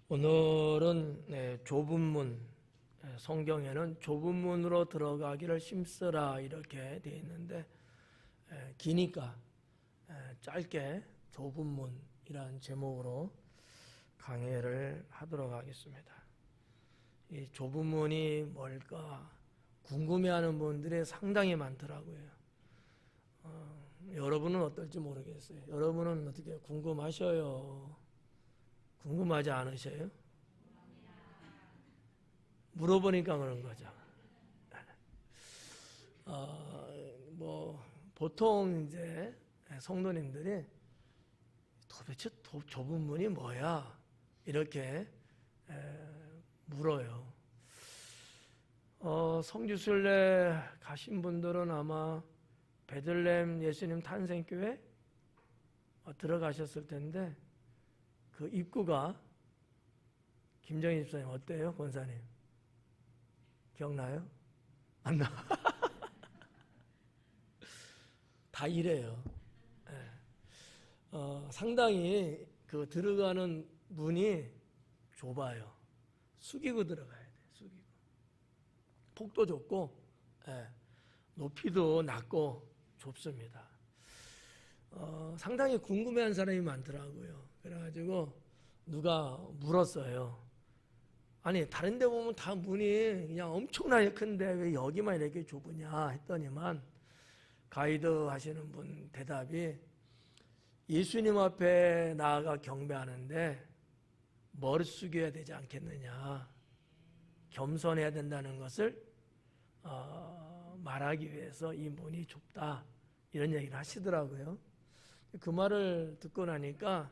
오늘은 좁은 문, 성경에는 좁은 문으로 들어가기를 힘쓰라 이렇게 되어 있는데 기니까 짧게 좁은 문이라는 제목으로 강의를 하도록 하겠습니다. 이 좁은 문이 뭘까 궁금해하는 분들이 상당히 많더라고요. 여러분은 어떨지 모르겠어요. 여러분은 어떻게 궁금하셔요? 궁금하지 않으셔요? 물어보니까 그런 거죠. 보통 이제 성도님들이 도대체 좁은 문이 뭐야? 이렇게 물어요. 성지순례 가신 분들은 아마 베들레헴 예수님 탄생교회 들어가셨을 텐데 그 입구가 김정희 집사님 어때요? 권사님 기억나요? 안 나? 다 이래요. 상당히 그 들어가는 문이 좁아요. 숙이고 들어가야 돼. 숙이고 폭도 좁고 높이도 낮고 좁습니다. 상당히 궁금해한 사람이 많더라고요. 그래가지고 누가 물었어요. 아니 다른 데 보면 다 문이 그냥 엄청나게 큰데 왜 여기만 이렇게 좁으냐 했더니만 가이드 하시는 분 대답이 예수님 앞에 나아가 경배하는데 머리 숙여야 되지 않겠느냐, 겸손해야 된다는 것을 말하기 위해서 이 문이 좁다 이런 얘기를 하시더라고요. 그 말을 듣고 나니까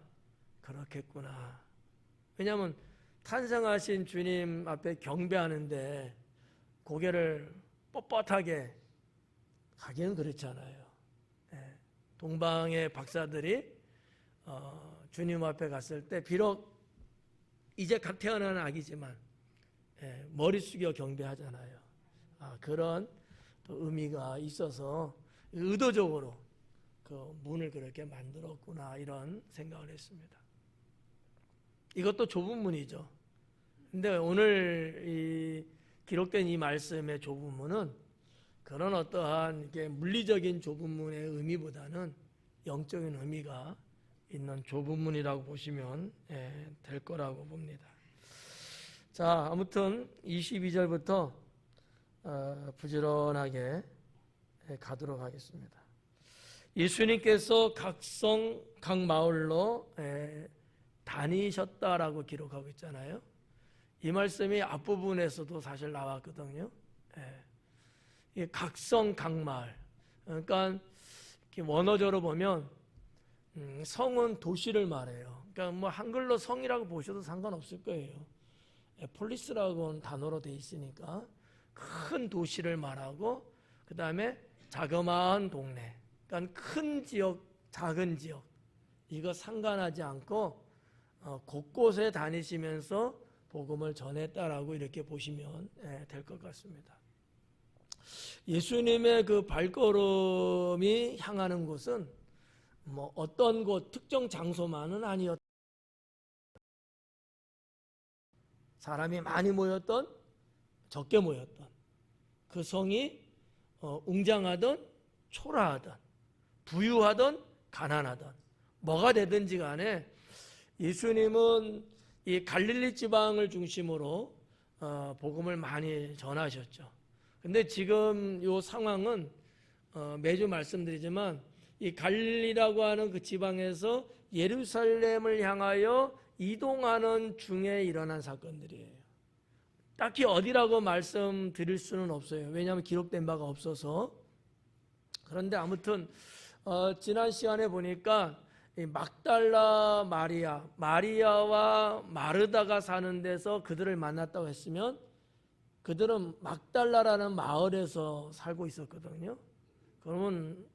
그렇겠구나. 왜냐하면 탄생하신 주님 앞에 경배하는데 고개를 뻣뻣하게 가기는 그렇잖아요. 동방의 박사들이 주님 앞에 갔을 때 비록 이제 갓 태어난 아기지만 머리 숙여 경배하잖아요. 그런 또 의미가 있어서 의도적으로 그 문을 그렇게 만들었구나 이런 생각을 했습니다. 이것도 좁은 문이죠. 근데 오늘 기록된 이 말씀의 좁은 문은 그런 어떠한 이렇게 물리적인 좁은 문의 의미보다는 영적인 의미가 있는 좁은 문이라고 보시면 될 거라고 봅니다. 자, 아무튼 22절부터 부지런하게 가도록 하겠습니다. 예수님께서 각 성, 각 마을로 다니셨다라고 기록하고 있잖아요. 이 말씀이 앞부분에서도 사실 나왔거든요. 각 성, 각 마을. 그러니까 원어적으로 보면 성은 도시를 말해요. 그러니까 뭐 한글로 성이라고 보셔도 상관없을 거예요. 폴리스라고는 단어로 돼 있으니까 큰 도시를 말하고 그 다음에 자그마한 동네. 그러니까 큰 지역, 작은 지역 이거 상관하지 않고 곳곳에 다니시면서 복음을 전했다라고 이렇게 보시면 될 것 같습니다. 예수님의 그 발걸음이 향하는 곳은 뭐 어떤 곳 특정 장소만은 아니었다. 사람이 많이 모였던 적게 모였던 그 성이 웅장하던 초라하던 부유하던 가난하던 뭐가 되든지 간에 예수님은 이 갈릴리 지방을 중심으로 복음을 많이 전하셨죠. 근데 지금 이 상황은 매주 말씀드리지만 이 갈릴리라고 하는 그 지방에서 예루살렘을 향하여 이동하는 중에 일어난 사건들이에요. 딱히 어디라고 말씀드릴 수는 없어요. 왜냐하면 기록된 바가 없어서. 그런데 아무튼 지난 시간에 보니까 이 막달라 마리아와 마르다가 사는 데서 그들을 만났다고 했으면 그들은 막달라라는 마을에서 살고 있었거든요. 그러면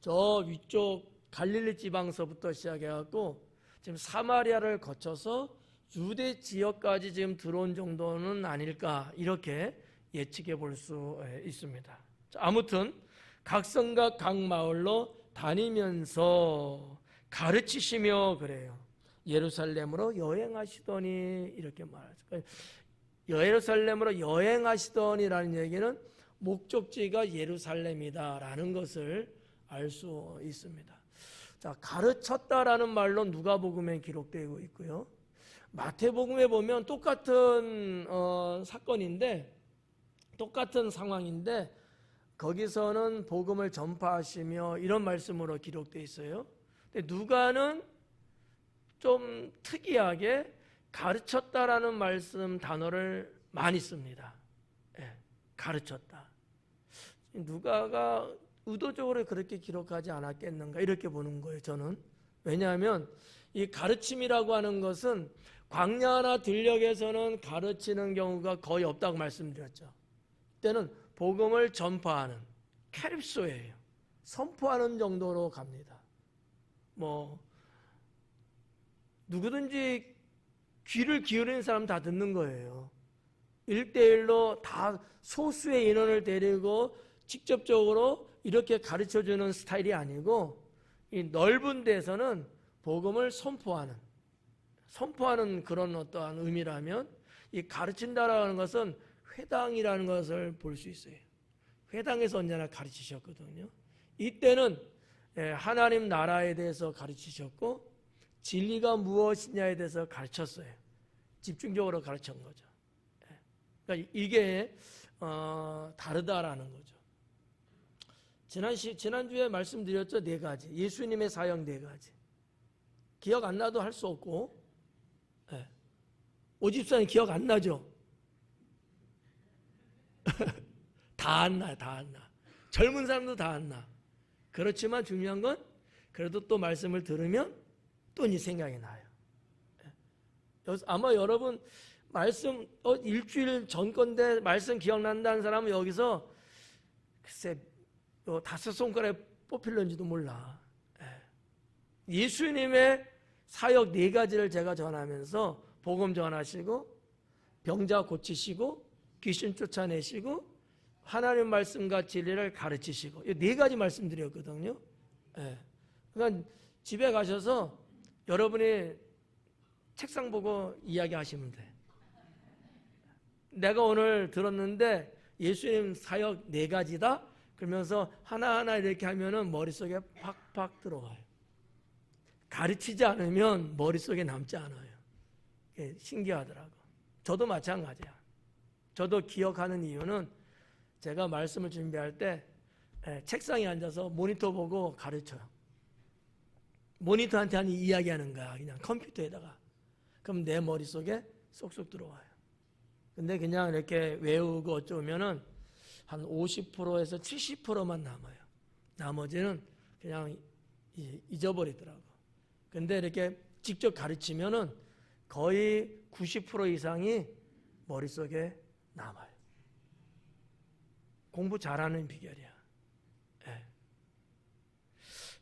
저 위쪽 갈릴리 지방서부터 시작해갖고 지금 사마리아를 거쳐서 유대 지역까지 지금 들어온 정도는 아닐까 이렇게 예측해 볼 수 있습니다. 아무튼 각 성과 각 마을로 다니면서 가르치시며 그래요. 예루살렘으로 여행하시더니 이렇게 말하죠. 예루살렘으로 여행하시더니라는 얘기는 목적지가 예루살렘이다라는 것을 알 수 있습니다. 자, 가르쳤다라는 말로 누가복음에 기록되고 있고요. 마태복음에 보면 똑같은 사건인데, 똑같은 상황인데 거기서는 복음을 전파하시며 이런 말씀으로 기록되어 있어요. 근데 누가는 좀 특이하게 가르쳤다라는 말씀 단어를 많이 씁니다. 가르쳤다. 누가가 의도적으로 그렇게 기록하지 않았겠는가 이렇게 보는 거예요, 저는. 왜냐하면 이 가르침이라고 하는 것은 광야나 들녘에서는 가르치는 경우가 거의 없다고 말씀드렸죠. 이때는 복음을 전파하는 캐립소예요. 선포하는 정도로 갑니다. 누구든지 귀를 기울이는 사람 다 듣는 거예요. 1대1로 다 소수의 인원을 데리고 직접적으로 이렇게 가르쳐주는 스타일이 아니고, 이 넓은 데서는 복음을 선포하는 그런 어떠한 의미라면, 이 가르친다라는 것은 회당이라는 것을 볼 수 있어요. 회당에서 언제나 가르치셨거든요. 이때는 하나님 나라에 대해서 가르치셨고 진리가 무엇이냐에 대해서 가르쳤어요. 집중적으로 가르친 거죠. 그러니까 이게 다르다라는 거죠. 지난주에 말씀드렸죠. 4가지. 예수님의 사역 4가지. 기억 안 나도 할 수 없고, 오집사는 기억 안 나죠? 다 안 나. 젊은 사람도 다 안 나. 그렇지만 중요한 건 그래도 또 말씀을 들으면 또 이 생각이 나요. 아마 여러분 말씀 일주일 전 건데 말씀 기억난다는 사람은 여기서 글쎄 5손가락에 뽑힐는지도 몰라. 예수님의 사역 4가지를 제가 전하면서 복음 전하시고 병자 고치시고 귀신 쫓아내시고 하나님 말씀과 진리를 가르치시고 이 4가지 말씀드렸거든요. 그러니까 집에 가셔서 여러분이 책상 보고 이야기하시면 돼. 내가 오늘 들었는데 예수님 사역 4가지다? 그러면서 하나하나 이렇게 하면은 머릿속에 팍팍 들어와요. 가르치지 않으면 머릿속에 남지 않아요. 신기하더라고. 저도 마찬가지야. 저도 기억하는 이유는 제가 말씀을 준비할 때 책상에 앉아서 모니터 보고 가르쳐요. 모니터한테 하는 이야기하는 거야. 그냥 컴퓨터에다가. 그럼 내 머릿속에 쏙쏙 들어와요. 근데 그냥 이렇게 외우고 어쩌면은 한 50%에서 70%만 남아요. 나머지는 그냥 잊어버리더라고. 근데 이렇게 직접 가르치면은 거의 90% 이상이 머릿속에 남아요. 공부 잘하는 비결이야.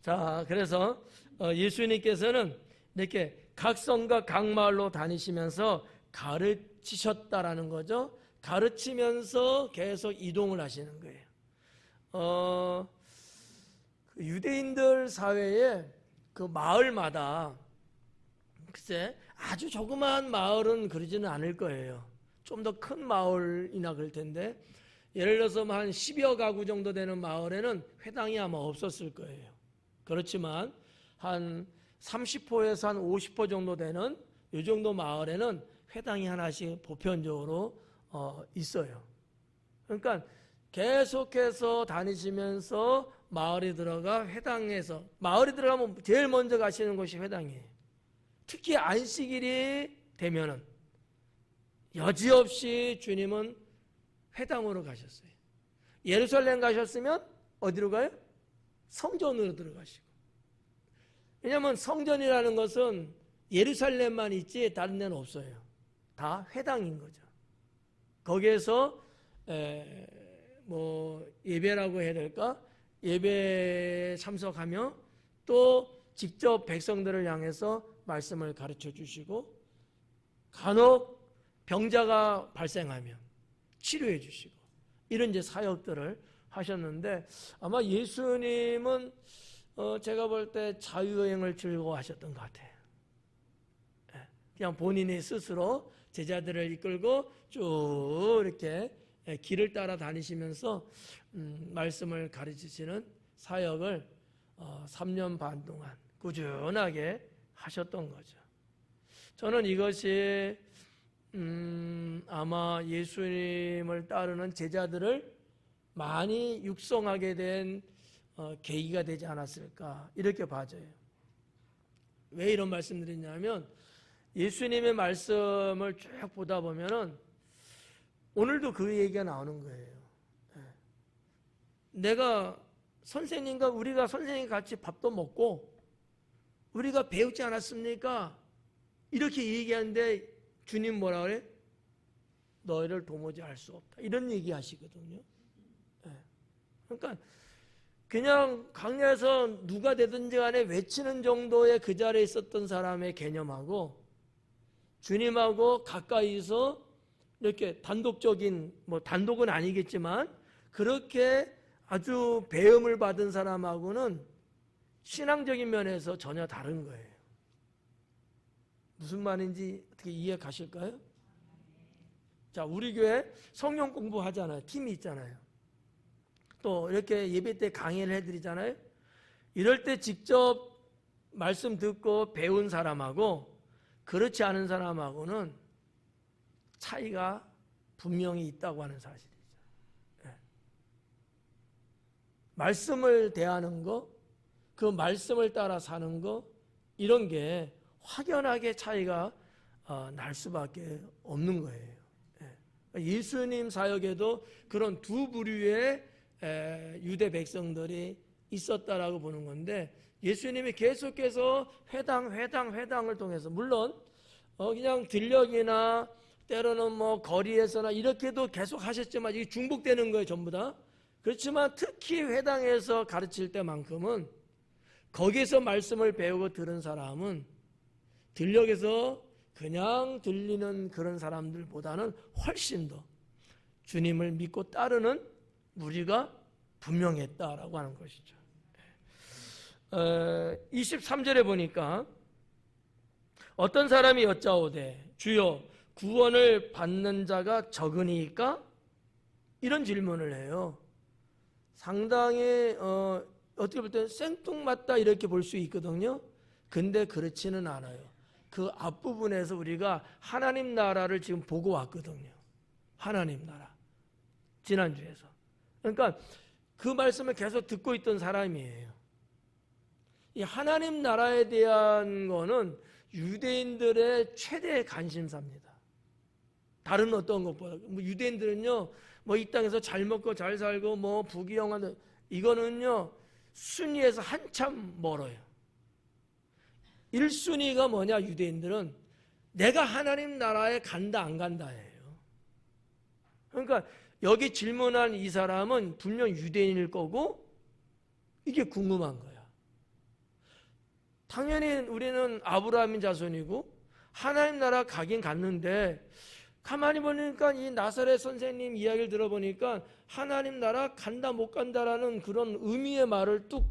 자, 그래서 예수님께서는 이렇게 각 성과 각 마을로 다니시면서 가르치셨다라는 거죠. 가르치면서 계속 이동을 하시는 거예요. 유대인들 사회에 그 마을마다 글쎄 아주 조그마한 마을은 그러지는 않을 거예요. 좀 더 큰 마을이나 그럴 텐데 예를 들어서 한 10여 가구 정도 되는 마을에는 회당이 아마 없었을 거예요. 그렇지만 한 30호에서 한 50호 정도 되는 이 정도 마을에는 회당이 하나씩 보편적으로 있어요. 그러니까 계속해서 다니시면서 마을에 들어가 회당에서 마을에 들어가면 제일 먼저 가시는 곳이 회당이에요. 특히 안식일이 되면은 여지없이 주님은 회당으로 가셨어요. 예루살렘 가셨으면 어디로 가요? 성전으로 들어가시고. 왜냐하면 성전이라는 것은 예루살렘만 있지 다른 데는 없어요. 다 회당인 거죠. 거기에서 예배라고 해야 될까? 예배에 참석하며 또 직접 백성들을 향해서 말씀을 가르쳐 주시고 간혹 병자가 발생하면 치료해 주시고 이런 이제 사역들을 하셨는데 아마 예수님은 제가 볼 때 자유여행을 즐거워하셨던 것 같아요. 그냥 본인이 스스로 제자들을 이끌고 쭉 이렇게 길을 따라 다니시면서 말씀을 가르치시는 사역을 3년 반 동안 꾸준하게 하셨던 거죠. 저는 이것이 아마 예수님을 따르는 제자들을 많이 육성하게 된 계기가 되지 않았을까 이렇게 봐져요. 왜 이런 말씀드리냐면 예수님의 말씀을 쭉 보다 보면은 오늘도 그 얘기가 나오는 거예요. 내가 선생님과 우리가 선생님 같이 밥도 먹고 우리가 배우지 않았습니까? 이렇게 얘기하는데 주님 뭐라 그래? 너희를 도무지 알 수 없다. 이런 얘기 하시거든요. 그러니까 그냥 강야에서 누가 되든지 간에 외치는 정도의 그 자리에 있었던 사람의 개념하고 주님하고 가까이서 이렇게 단독적인, 뭐 단독은 아니겠지만 그렇게 아주 배움을 받은 사람하고는 신앙적인 면에서 전혀 다른 거예요. 무슨 말인지 어떻게 이해 가실까요? 자, 우리 교회 성경 공부하잖아요. 팀이 있잖아요. 또 이렇게 예배 때 강의를 해드리잖아요. 이럴 때 직접 말씀 듣고 배운 사람하고 그렇지 않은 사람하고는 차이가 분명히 있다고 하는 사실이죠. 말씀을 대하는 거, 그 말씀을 따라 사는 거, 이런 게 확연하게 차이가 날 수밖에 없는 거예요. 예수님 사역에도 그런 두 부류의 유대 백성들이 있었다라고 보는 건데 예수님이 계속해서 회당을 통해서 물론 그냥 들녘이나 때로는 뭐 거리에서나 이렇게도 계속 하셨지만 이게 중복되는 거예요, 전부 다. 그렇지만 특히 회당에서 가르칠 때만큼은 거기서 말씀을 배우고 들은 사람은 들녘에서 그냥 들리는 그런 사람들보다는 훨씬 더 주님을 믿고 따르는 무리가 분명했다라고 하는 것이죠. 23절에 보니까 어떤 사람이 여짜오되 주여 구원을 받는 자가 적으니까 이런 질문을 해요. 상당히 어떻게 볼 때 생뚱맞다 이렇게 볼 수 있거든요. 근데 그렇지는 않아요. 그 앞부분에서 우리가 하나님 나라를 지금 보고 왔거든요. 하나님 나라. 지난주에서. 그러니까 그 말씀을 계속 듣고 있던 사람이에요. 이 하나님 나라에 대한 거는 유대인들의 최대 관심사입니다. 다른 어떤 것보다. 유대인들은요, 뭐 이 땅에서 잘 먹고 잘 살고 뭐 부귀영화는 이거는요, 순위에서 한참 멀어요. 1순위가 뭐냐, 유대인들은 내가 하나님 나라에 간다 안 간다예요. 그러니까 여기 질문한 이 사람은 분명 유대인일 거고 이게 궁금한 거야. 당연히 우리는 아브라함의 자손이고 하나님 나라 가긴 갔는데 가만히 보니까 이 나사렛 선생님 이야기를 들어보니까 하나님 나라 간다 못 간다라는 그런 의미의 말을 뚝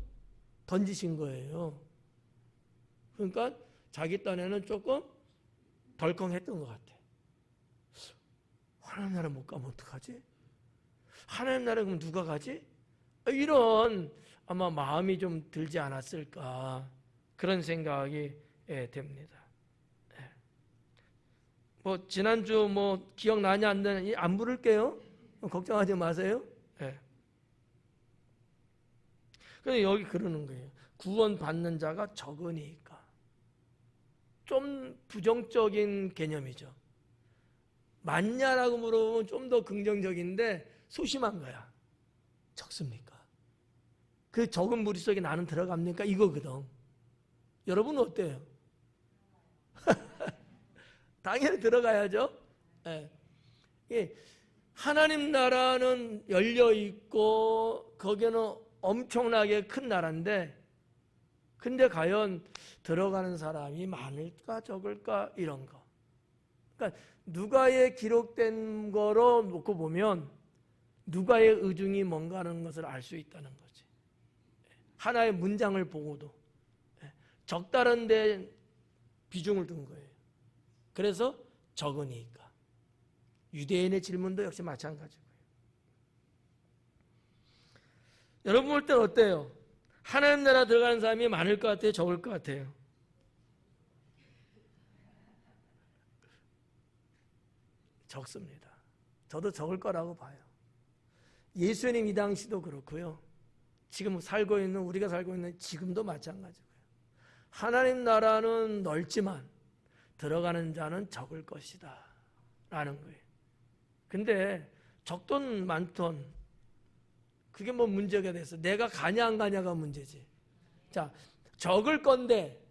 던지신 거예요. 그러니까 자기 딴에는 조금 덜컹했던 것 같아. 하나님 나라 못 가면 어떡하지? 하나님 나라 그럼 누가 가지? 이런 아마 마음이 좀 들지 않았을까 그런 생각이 됩니다. 뭐 지난주 뭐 기억나냐 안 나냐 안 부를게요. 걱정하지 마세요. 그런데 여기 그러는 거예요. 구원 받는 자가 적으니까. 좀 부정적인 개념이죠. 많냐라고 물어보면 좀 더 긍정적인데 소심한 거야. 적습니까? 그 적은 무리 속에 나는 들어갑니까? 이거거든. 여러분은 어때요? 당연히 들어가야죠. 하나님 나라는 열려 있고 거기는 엄청나게 큰 나라인데 근데 과연 들어가는 사람이 많을까 적을까 이런 거. 그러니까 누가에 기록된 거로 놓고 보면 누가의 의중이 뭔가 하는 것을 알 수 있다는 거지. 하나의 문장을 보고도 적다른 데 비중을 둔 거예요. 그래서 적으니까. 유대인의 질문도 역시 마찬가지고요. 여러분 볼 때는 어때요? 하나님 나라 들어가는 사람이 많을 것 같아요? 적을 것 같아요? 적습니다. 저도 적을 거라고 봐요. 예수님 이 당시도 그렇고요. 지금 우리가 살고 있는 지금도 마찬가지고요. 하나님 나라는 넓지만 들어가는 자는 적을 것이다 라는 거예요. 근데 적든 많든 그게 뭐 문제가 돼서 내가 가냐 안 가냐가 문제지. 자, 적을 건데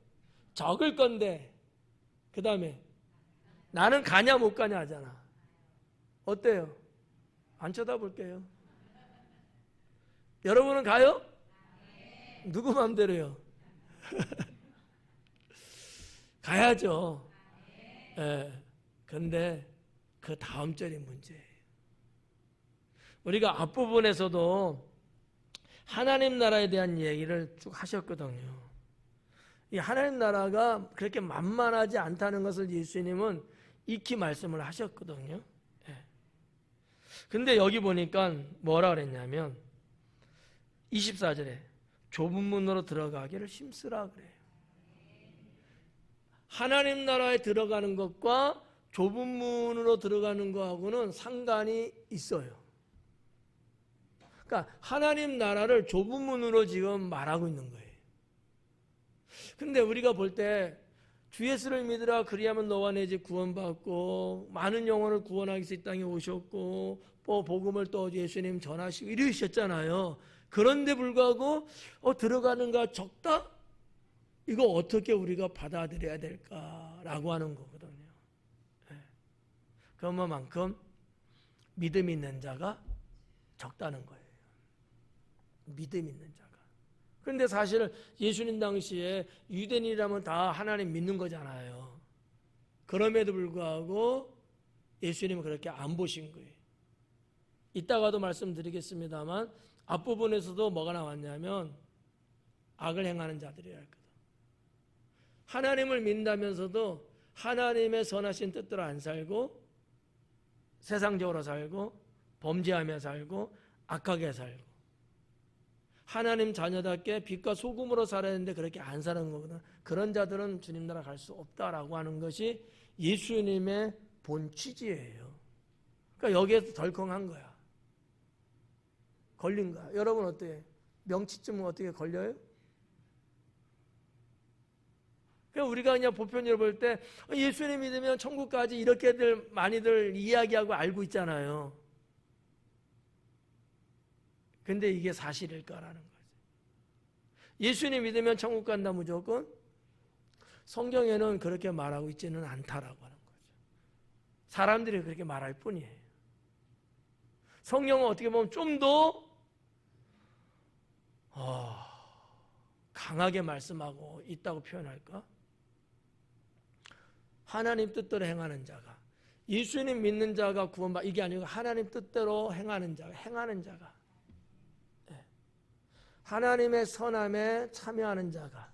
그 다음에 나는 가냐 못 가냐 하잖아. 어때요? 안 쳐다볼게요. 여러분은 가요? 누구 마음대로요? 가야죠. 예. 근데 그 다음 절이 문제예요. 우리가 앞부분에서도 하나님 나라에 대한 얘기를 쭉 하셨거든요. 이 하나님 나라가 그렇게 만만하지 않다는 것을 예수님은 익히 말씀을 하셨거든요. 예. 근데 여기 보니까 뭐라 그랬냐면 24절에 좁은 문으로 들어가기를 힘쓰라 그래요. 하나님 나라에 들어가는 것과 좁은 문으로 들어가는 것하고는 상관이 있어요. 그러니까 하나님 나라를 좁은 문으로 지금 말하고 있는 거예요. 근데 우리가 볼 때 주 예수를 믿으라 그리하면 너와 내 집 구원받고 많은 영혼을 구원하기 위해서 이 땅에 오셨고 또 복음을 또 예수님 전하시고 이러셨잖아요. 그런데 불구하고 들어가는가 적다? 이거 어떻게 우리가 받아들여야 될까라고 하는 거거든요. 그만큼 믿음 있는 자가 적다는 거예요. 믿음 있는 자가. 그런데 사실 예수님 당시에 유대인이라면 다 하나님 믿는 거잖아요. 그럼에도 불구하고 예수님은 그렇게 안 보신 거예요. 이따가도 말씀드리겠습니다만 앞부분에서도 뭐가 나왔냐면 악을 행하는 자들이라 했거든. 하나님을 믿는다면서도 하나님의 선하신 뜻대로 안 살고 세상적으로 살고 범죄하며 살고 악하게 살고 하나님 자녀답게 빛과 소금으로 살아야 되는데 그렇게 안 사는 거거든. 그런 자들은 주님 나라 갈 수 없다라고 하는 것이 예수님의 본 취지예요. 그러니까 여기에서 덜컹한 거야. 걸린 거야. 여러분 어때요? 명치쯤은 어떻게 걸려요? 그러니까 우리가 그냥 보편적으로 볼 때 예수님 믿으면 천국 가지 이렇게들 많이들 이야기하고 알고 있잖아요. 근데 이게 사실일까라는 거죠. 예수님 믿으면 천국 간다 무조건? 성경에는 그렇게 말하고 있지는 않다라고 하는 거죠. 사람들이 그렇게 말할 뿐이에요. 성경은 어떻게 보면 좀 더 강하게 말씀하고 있다고 표현할까? 하나님 뜻대로 행하는 자가, 예수님 믿는 자가 구원받, 이게 아니고 하나님 뜻대로 행하는 자가, 하나님의 선함에 참여하는 자가,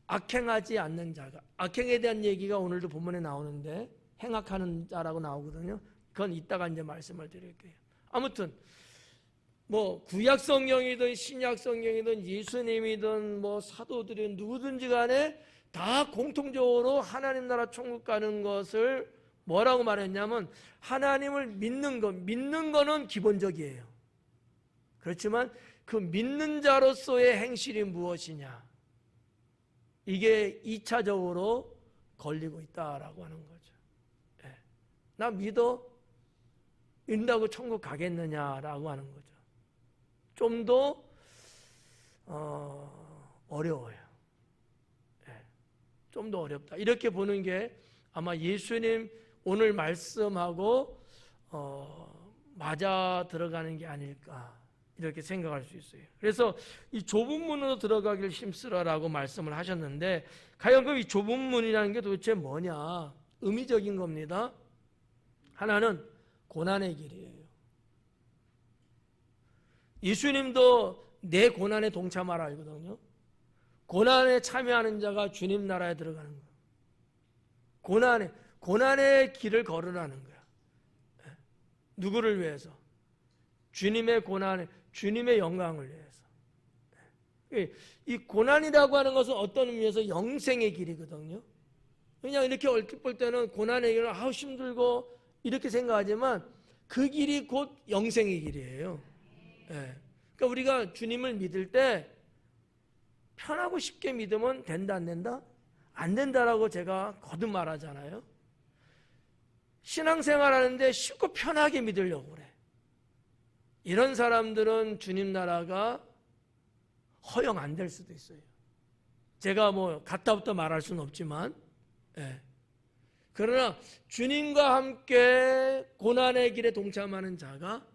악행하지 않는 자가, 악행에 대한 얘기가 오늘도 본문에 나오는데 행악하는 자라고 나오거든요. 그건 이따가 이제 말씀을 드릴게요. 아무튼 뭐 구약 성경이든 신약 성경이든 예수님이든 뭐 사도들이든 누구든지 간에 다 공통적으로 하나님 나라 천국 가는 것을 뭐라고 말했냐면 하나님을 믿는 거는 기본적이에요. 그렇지만 그 믿는 자로서의 행실이 무엇이냐, 이게 2차적으로 걸리고 있다라고 하는 거죠. 나 믿는다고 천국 가겠느냐라고 하는 거죠. 좀 더 어려워요. 좀 더 어렵다. 이렇게 보는 게 아마 예수님 오늘 말씀하고 맞아 들어가는 게 아닐까 이렇게 생각할 수 있어요. 그래서 이 좁은 문으로 들어가길 힘쓰라라고 말씀을 하셨는데 과연 그 이 좁은 문이라는 게 도대체 뭐냐? 의미적인 겁니다. 하나는 고난의 길이에요. 예수님도 내 고난에 동참하라 하거든요. 고난에 참여하는 자가 주님 나라에 들어가는 거예요. 고난의 길을 걸으라는 거야. 누구를 위해서? 주님의 고난, 주님의 영광을 위해서. 이 고난이라고 하는 것은 어떤 의미에서 영생의 길이거든요. 그냥 이렇게 얼핏 볼 때는 고난의 길은 아우 힘들고 이렇게 생각하지만 그 길이 곧 영생의 길이에요. 그러니까 우리가 주님을 믿을 때 편하고 쉽게 믿으면 된다 안 된다? 안 된다라고 제가 거듭 말하잖아요. 신앙생활 하는데 쉽고 편하게 믿으려고 그래. 이런 사람들은 주님 나라가 허용 안 될 수도 있어요. 제가 뭐 갔다부터 말할 수는 없지만 그러나 주님과 함께 고난의 길에 동참하는 자가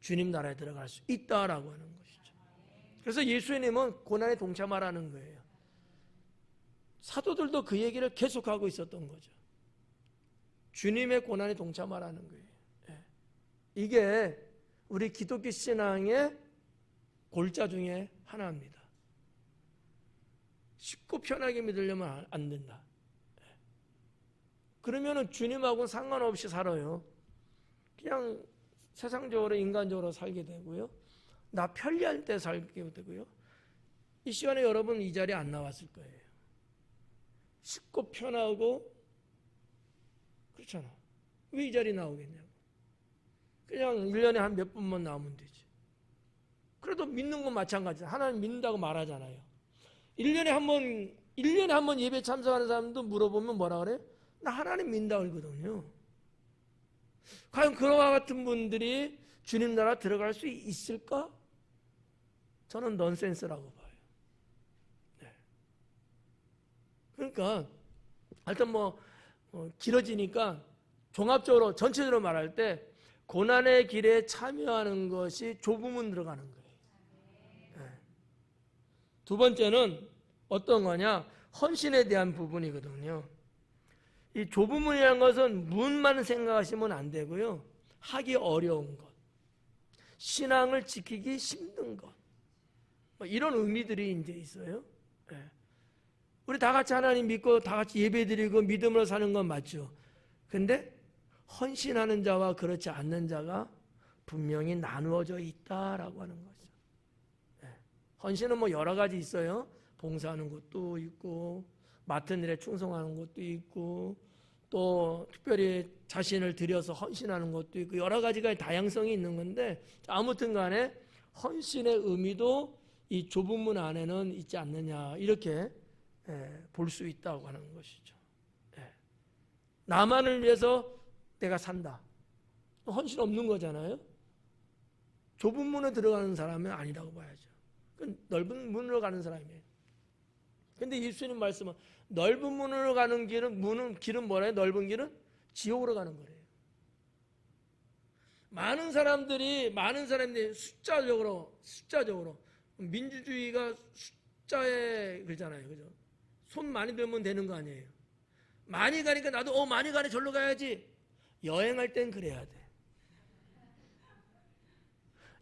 주님 나라에 들어갈 수 있다라고 하는 것이죠. 그래서 예수님은 고난에 동참하라는 거예요. 사도들도 그 얘기를 계속하고 있었던 거죠. 주님의 고난에 동참하라는 거예요. 이게 우리 기독교 신앙의 골자 중에 하나입니다. 쉽고 편하게 믿으려면 안 된다. 그러면은 주님하고는 상관없이 살아요. 그냥 세상적으로 인간적으로 살게 되고요. 나 편리할 때 살게 되고요. 이 시간에 여러분 이 자리에 안 나왔을 거예요. 쉽고 편하고 그렇잖아. 왜 이 자리에 나오겠냐고. 그냥 1년에 한 몇 번만 나오면 되지. 그래도 믿는 건 마찬가지야. 하나님 믿는다고 말하잖아요. 1년에 한 번 예배 참석하는 사람도 물어보면 뭐라 그래? 나 하나님 믿는다고 그러거든요. 과연 그와 같은 분들이 주님 나라 들어갈 수 있을까? 저는 넌센스라고 봐요. 그러니까 하여튼 길어지니까 종합적으로 전체적으로 말할 때 고난의 길에 참여하는 것이 좁음은 들어가는 거예요. 두 번째는 어떤 거냐? 헌신에 대한 부분이거든요. 이 좁음이라는 것은 문만 생각하시면 안 되고요. 하기 어려운 것, 신앙을 지키기 힘든 것, 이런 의미들이 이제 있어요. 우리 다 같이 하나님 믿고 다 같이 예배드리고 믿음으로 사는 건 맞죠. 근데 헌신하는 자와 그렇지 않는 자가 분명히 나누어져 있다라고 하는 거죠. 헌신은 여러 가지 있어요. 봉사하는 것도 있고 맡은 일에 충성하는 것도 있고 또 특별히 자신을 들여서 헌신하는 것도 있고 여러 가지가 다양성이 있는 건데 아무튼 간에 헌신의 의미도 이 좁은 문 안에는 있지 않느냐 이렇게 볼 수 있다고 하는 것이죠. 나만을 위해서 내가 산다. 헌신 없는 거잖아요. 좁은 문에 들어가는 사람은 아니라고 봐야죠. 넓은 문으로 가는 사람이에요. 근데 예수님 말씀은 넓은 문으로 가는 길은 뭐래요? 넓은 길은 지옥으로 가는 거래요. 많은 사람들이 숫자적으로 민주주의가 숫자에 그러잖아요. 그죠? 손 많이 들면 되는 거 아니에요. 많이 가니까 나도 많이 가네 절로 가야지. 여행할 땐 그래야 돼.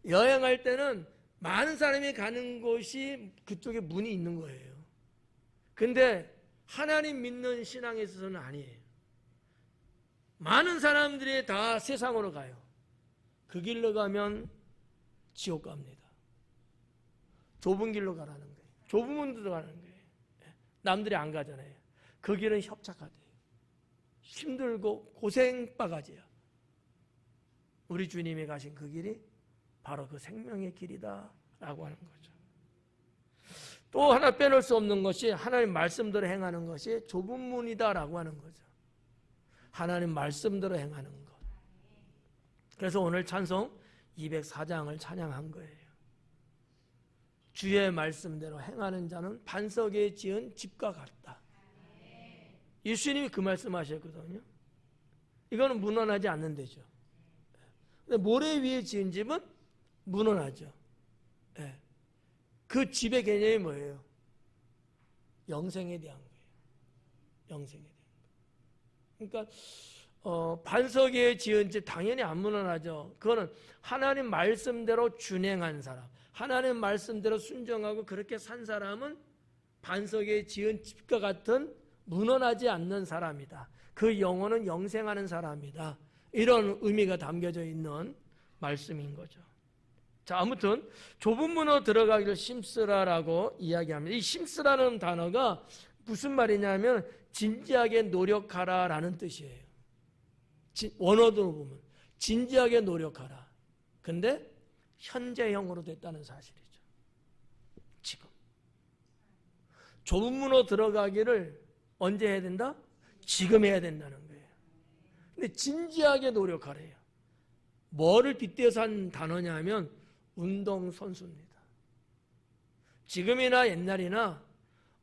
여행할 때는 많은 사람이 가는 곳이 그쪽에 문이 있는 거예요. 근데 하나님 믿는 신앙에 있어서는 아니에요. 많은 사람들이 다 세상으로 가요. 그 길로 가면 지옥 갑니다. 좁은 길로 가라는 거예요. 좁은 문으로 들어가는 거예요. 남들이 안 가잖아요. 그 길은 협착하대요. 힘들고 고생바가지야. 우리 주님이 가신 그 길이 바로 그 생명의 길이다 라고 하는 거죠. 또 하나 빼놓을 수 없는 것이 하나님 말씀대로 행하는 것이 좁은 문이다 라고 하는 거죠. 하나님 말씀대로 행하는 것. 그래서 오늘 찬송 204장을 찬양한 거예요. 주의 말씀대로 행하는 자는 반석에 지은 집과 같다. 예수님이 그 말씀하셨거든요. 이거는 무너나지 않는 데죠. 근데 모래 위에 지은 집은 무너나죠. 그 집의 개념이 뭐예요? 영생에 대한 거예요. 영생에 대한 거. 그러니까 반석에 지은 집 당연히 안 무너나죠. 그거는 하나님 말씀대로 준행한 사람, 하나님 말씀대로 순종하고 그렇게 산 사람은 반석에 지은 집과 같은 문헌하지 않는 사람이다. 그 영혼은 영생하는 사람이다. 이런 의미가 담겨져 있는 말씀인 거죠. 자, 아무튼 좁은 문으로 들어가기를 힘쓰라라고 이야기합니다. 이 힘쓰라는 단어가 무슨 말이냐면 진지하게 노력하라라는 뜻이에요. 원어로 보면 진지하게 노력하라. 근데 현재형으로 됐다는 사실이죠. 지금 좁은 문으로 들어가기를 언제 해야 된다? 지금 해야 된다는 거예요. 근데 진지하게 노력하래요. 뭐를 빗대서 한 단어냐면 운동선수입니다. 지금이나 옛날이나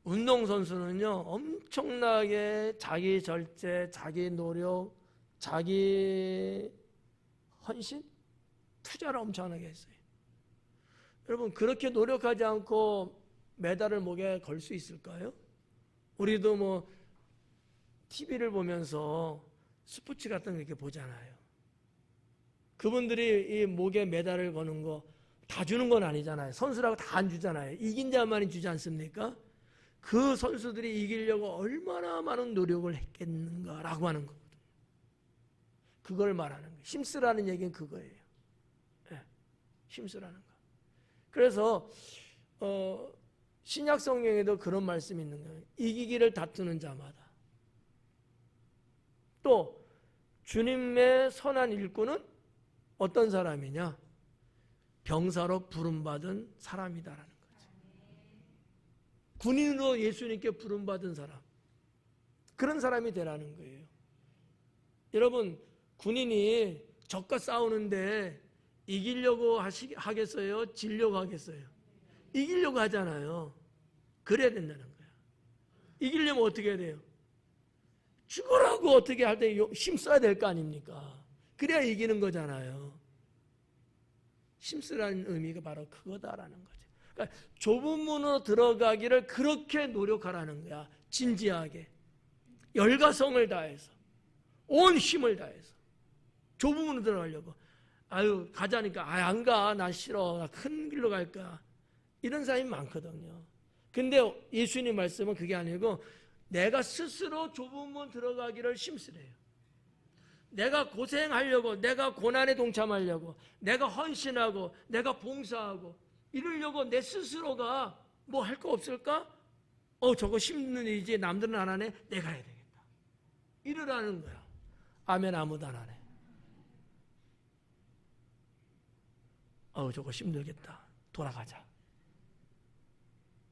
운동선수는요, 엄청나게 자기 절제, 자기 노력, 자기 헌신, 투자를 엄청나게 했어요. 여러분, 그렇게 노력하지 않고 메달을 목에 걸 수 있을까요? 우리도 뭐 TV를 보면서 스포츠 같은 거 이렇게 보잖아요. 그분들이 이 목에 메달을 거는 거 다 주는 건 아니잖아요. 선수라고 다 안 주잖아요. 이긴 자만이 주지 않습니까? 그 선수들이 이기려고 얼마나 많은 노력을 했겠는가라고 하는 거거든요. 그걸 말하는 거예요. 힘쓰라는 얘기는 그거예요. 네, 힘쓰라는 거. 그래서 신약 성경에도 그런 말씀이 있는 거예요. 이기기를 다투는 자마다. 또 주님의 선한 일꾼은 어떤 사람이냐? 병사로 부름받은 사람이다라는 거죠. 군인으로 예수님께 부름받은 사람. 그런 사람이 되라는 거예요. 여러분, 군인이 적과 싸우는데 이기려고 하겠어요? 지려고 하겠어요? 이기려고 하잖아요. 그래야 된다는 거예요. 이기려면 어떻게 해야 돼요? 죽으라고 어떻게 할 때 힘써야 될 거 아닙니까? 그래야 이기는 거잖아요. 힘쓰라는 의미가 바로 그거다라는 거죠. 그러니까 좁은 문으로 들어가기를 그렇게 노력하라는 거야. 진지하게. 열과성을 다해서. 온 힘을 다해서. 좁은 문으로 들어가려고. 아유, 가자니까, 안 가. 난 싫어. 나 큰 길로 갈까. 이런 사람이 많거든요. 근데 예수님 말씀은 그게 아니고 내가 스스로 좁은 문 들어가기를 힘쓰래요. 내가 고생하려고, 내가 고난에 동참하려고, 내가 헌신하고, 내가 봉사하고 이러려고 내 스스로가 뭐 할 거 없을까? 저거 힘든 일이지 남들은 안 하네. 내가 해야 되겠다. 이러라는 거야. 아멘. 아무도 안 하네. 저거 힘들겠다. 돌아가자.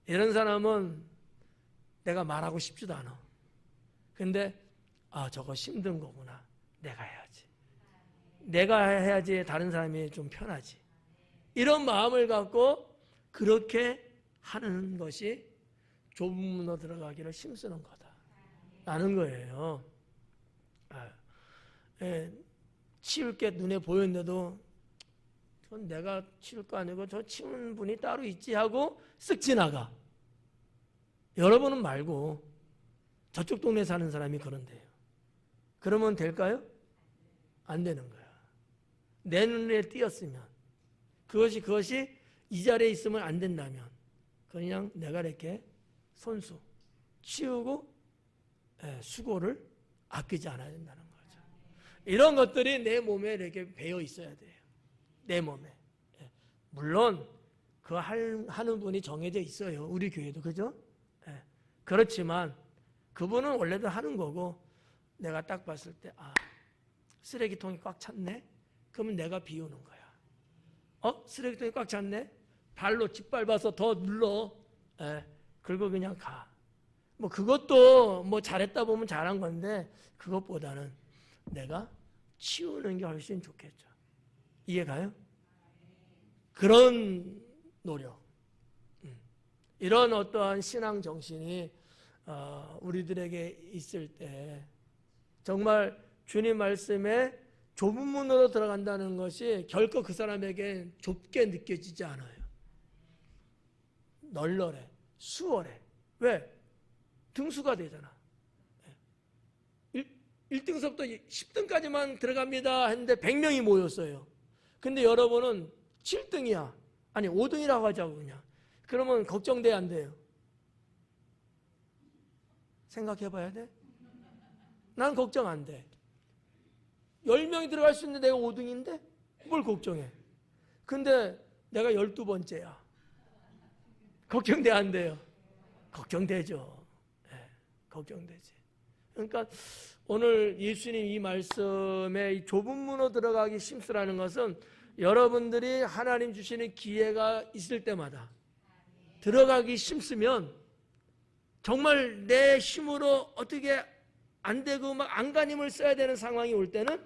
이런 사람은 내가 말하고 싶지도 않아. 근데 저거 힘든 거구나. 내가 해야지. 내가 해야지 다른 사람이 좀 편하지. 이런 마음을 갖고 그렇게 하는 것이 좁은 문으로 들어가기를 힘쓰는 거다 라는 거예요. 치울 게 눈에 보였는데도 전 내가 치울 거 아니고 저 치우는 분이 따로 있지 하고 쓱 지나가. 여러분은 말고 저쪽 동네 사는 사람이 그런데요. 그러면 될까요? 안 되는 거야. 내 눈에 띄었으면 그것이 이 자리에 있으면 안 된다면 그냥 내가 이렇게 손수 치우고 수고를 아끼지 않아야 된다는 거죠. 이런 것들이 내 몸에 이렇게 배어 있어야 돼요. 내 몸에. 물론 그 하는 분이 정해져 있어요. 우리 교회도. 그죠? 그렇지만 그분은 원래도 하는 거고 내가 딱 봤을 때 쓰레기통이 꽉 찼네? 그러면 내가 비우는 거야. 쓰레기통이 꽉 찼네? 발로 짓밟아서 더 눌러. 그리고 그냥 가. 뭐 그것도 뭐 잘했다 보면 잘한 건데 그것보다는 내가 치우는 게 훨씬 좋겠죠. 이해가요? 그런 노력. 이런 어떠한 신앙 정신이 우리들에게 있을 때 정말 주님 말씀에 좁은 문으로 들어간다는 것이 결코 그 사람에게 좁게 느껴지지 않아요. 널널해, 수월해. 왜? 등수가 되잖아. 1등서부터 10등까지만 들어갑니다 했는데 100명이 모였어요. 근데 여러분은 7등이야. 아니 5등이라고 하자고 그냥. 그러면 걱정돼야 안 돼요? 생각해 봐야 돼? 난 걱정 안 돼. 10명이 들어갈 수 있는데 내가 5등인데? 뭘 걱정해? 근데 내가 12번째야. 걱정돼 안 돼요? 걱정되죠. 네, 걱정되지. 그러니까 오늘 예수님 이 말씀에 이 좁은 문으로 들어가기 심쓰라는 것은 여러분들이 하나님 주시는 기회가 있을 때마다 들어가기 심쓰면 정말 내 힘으로 어떻게 안 되고 막 안간힘을 써야 되는 상황이 올 때는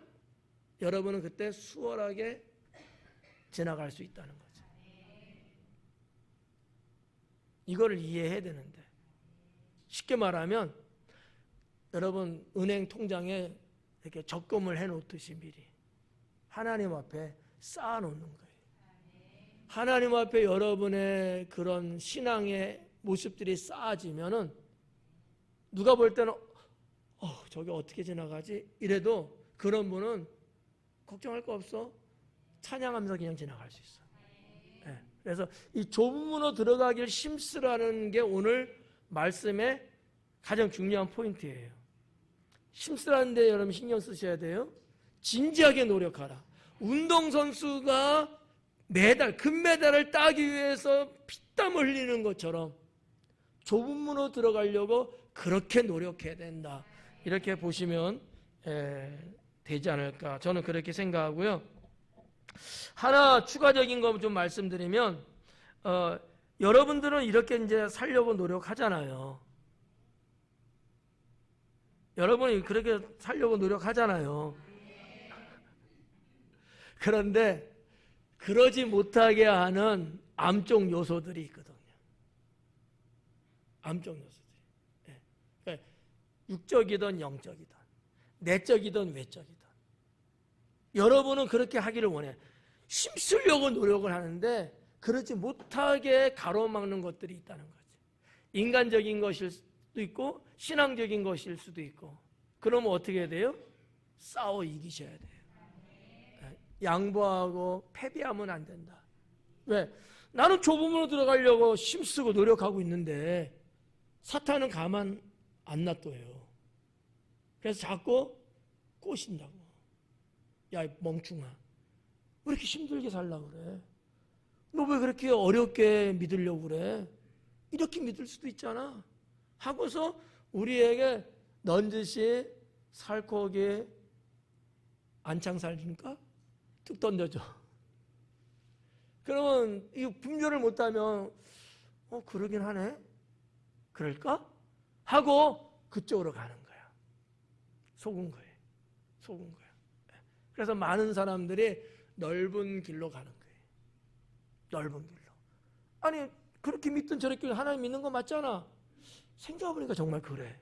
여러분은 그때 수월하게 지나갈 수 있다는 거죠. 이거를 이해해야 되는데 쉽게 말하면 여러분 은행 통장에 이렇게 적금을 해놓듯이 미리 하나님 앞에 쌓아놓는 거예요. 하나님 앞에 여러분의 그런 신앙의 모습들이 쌓아지면은 누가 볼 때는 저게 어떻게 지나가지? 이래도 그런 분은 걱정할 거 없어. 찬양하면서 그냥 지나갈 수 있어. 네. 그래서 이 좁은 문으로 들어가길 심쓰라는 게 오늘 말씀의 가장 중요한 포인트예요. 심쓰라는 데 여러분 신경 쓰셔야 돼요. 진지하게 노력하라. 운동선수가 메달, 금메달을 따기 위해서 피땀 흘리는 것처럼 좁은 문으로 들어가려고 그렇게 노력해야 된다. 이렇게 보시면 되지 않을까. 저는 그렇게 생각하고요. 하나 추가적인 거 좀 말씀드리면, 여러분들은 이렇게 이제 살려고 노력하잖아요. 여러분이 그렇게 살려고 노력하잖아요. 그런데 그러지 못하게 하는 암적 요소들이 있거든요. 암적 요소들이. 그러니까 육적이든 영적이든 내적이든 외적이든 여러분은 그렇게 하기를 원해. 힘쓰려고 노력을 하는데 그러지 못하게 가로막는 것들이 있다는 거지. 인간적인 것일 수도 있고 신앙적인 것일 수도 있고. 그러면 어떻게 해야 돼요? 싸워 이기셔야 돼요. 양보하고 패배하면 안 된다. 왜? 나는 좁음으로 들어가려고 힘쓰고 노력하고 있는데 사탄은 가만 안 놔둬요. 그래서 자꾸 꼬신다고. 야, 이 멍충아, 왜 이렇게 힘들게 살려고 그래? 너 왜 그렇게 어렵게 믿으려고 그래? 이렇게 믿을 수도 있잖아. 하고서 우리에게 넌지시 살코기 안창살입니까? 툭 던져줘. 그러면 이 분별을 못하면 그러긴 하네? 그럴까? 하고 그쪽으로 가는 거야. 속은 거예요. 속은 거야. 그래서 많은 사람들이 넓은 길로 가는 거예요. 넓은 길로. 아니 그렇게 믿든 저렇게 하나님 믿는 거 맞잖아. 생각해보니까 정말 그래.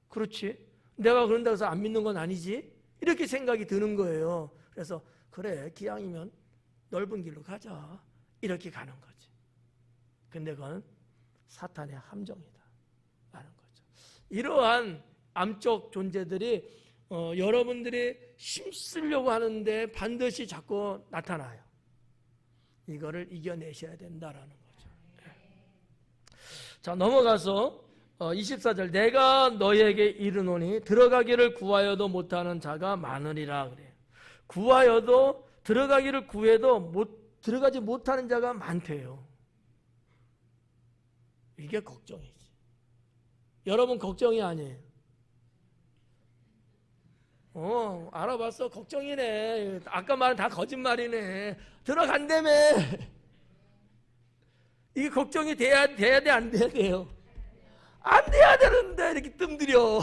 그렇지. 내가 그런다고 해서 안 믿는 건 아니지. 이렇게 생각이 드는 거예요. 그래서 그래 기왕이면 넓은 길로 가자. 이렇게 가는 거지. 근데 그건 사탄의 함정이다 라는 거죠. 이러한 암적 존재들이 여러분들이 힘쓰려고 하는데 반드시 자꾸 나타나요. 이거를 이겨내셔야 된다라는 거죠. 자, 넘어가서 24절 내가 너에게 이르노니 들어가기를 구하여도 못하는 자가 많으리라 그래요. 구하여도 들어가기를 구해도 들어가지 못하는 자가 많대요. 이게 걱정이지. 여러분 걱정이 아니에요. 알아봤어. 걱정이네. 아까 말은 다 거짓말이네. 들어간다며. 이게 걱정이 돼야 돼, 안 돼야 돼요? 안 돼야 되는데 이렇게 뜸들여.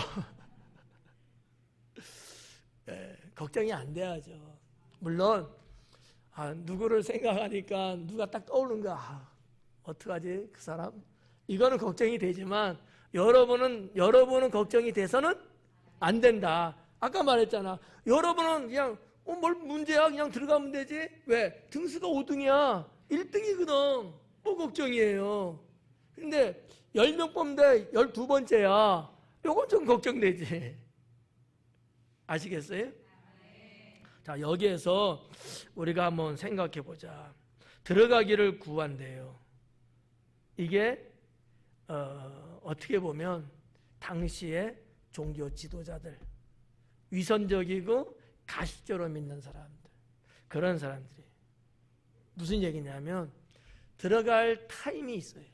네, 걱정이 안 돼야죠. 물론 누구를 생각하니까 누가 딱 떠오르는 거야. 어떡하지 그 사람? 이거는 걱정이 되지만 여러분은 걱정이 돼서는 안 된다. 아까 말했잖아. 여러분은 그냥 뭘 문제야? 그냥 들어가면 되지. 왜? 등수가 5등이야. 1등이거든. 뭐 걱정이에요. 근데 10명 뽑는데 12번째야. 요건 좀 걱정되지. 아시겠어요? 자, 여기에서 우리가 한번 생각해 보자. 들어가기를 구한대요. 이게 어떻게 보면 당시의 종교 지도자들, 위선적이고 가식적으로 믿는 사람들, 그런 사람들이 무슨 얘기냐면 들어갈 타임이 있어요.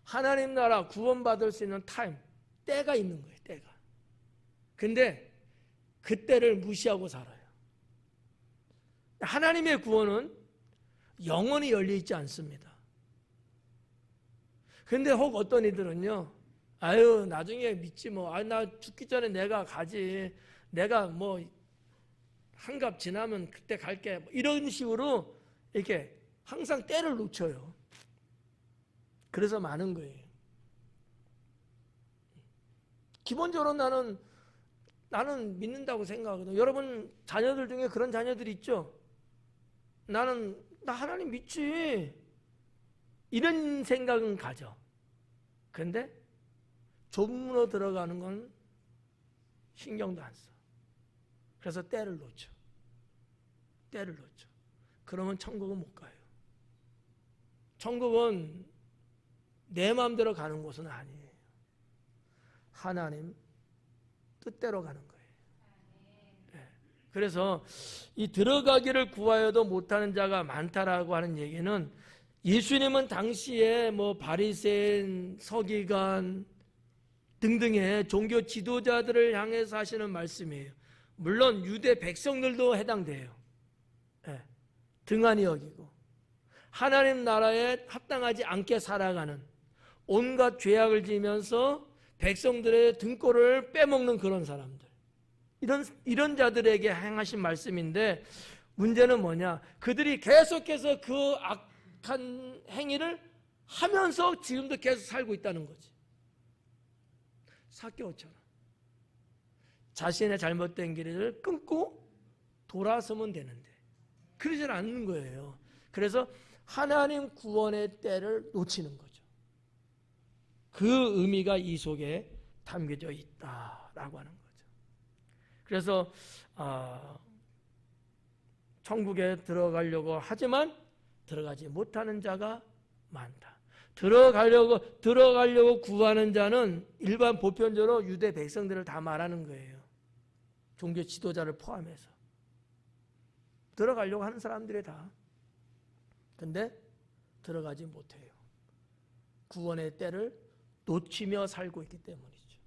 하나님 나라 구원받을 수 있는 타임, 때가 있는 거예요. 때가. 근데 그 때를 무시하고 살아요. 하나님의 구원은 영원히 열려있지 않습니다. 근데 혹 어떤 이들은요, 아유 나중에 믿지 뭐, 나 죽기 전에 내가 가지, 내가 뭐 한갑 지나면 그때 갈게, 이런 식으로 이렇게 항상 때를 놓쳐요. 그래서 많은 거예요. 기본적으로 나는 믿는다고 생각하거든요. 여러분 자녀들 중에 그런 자녀들이 있죠? 나 하나님 믿지, 이런 생각은 가져. 그런데 조문으로 들어가는 건 신경도 안 써. 그래서 때를 놓쳐. 그러면 천국은 못 가요. 천국은 내 마음대로 가는 곳은 아니에요. 하나님 뜻대로 가는 거예요. 그래서 이 들어가기를 구하여도 못하는 자가 많다라고 하는 얘기는, 예수님은 당시에 뭐 바리새인, 서기관 등등의 종교 지도자들을 향해서 하시는 말씀이에요. 물론 유대 백성들도 해당돼요. 등한히 여기고 하나님 나라에 합당하지 않게 살아가는, 온갖 죄악을 지으면서 백성들의 등골을 빼먹는 그런 사람들, 이런 자들에게 행하신 말씀인데, 문제는 뭐냐? 그들이 계속해서 그 악한 행위를 하면서 지금도 계속 살고 있다는 거지. 삭개오처럼 자신의 잘못된 길을 끊고 돌아서면 되는데 그러질 않는 거예요. 그래서 하나님 구원의 때를 놓치는 거죠. 그 의미가 이 속에 담겨져 있다라고 하는 거죠. 그래서 천국에 들어가려고 하지만 들어가지 못하는 자가 많다. 들어가려고 구하는 자는 일반 보편적으로 유대 백성들을 다 말하는 거예요. 종교 지도자를 포함해서 들어가려고 하는 사람들이 다. 근데 들어가지 못해요. 구원의 때를 놓치며 살고 있기 때문이죠.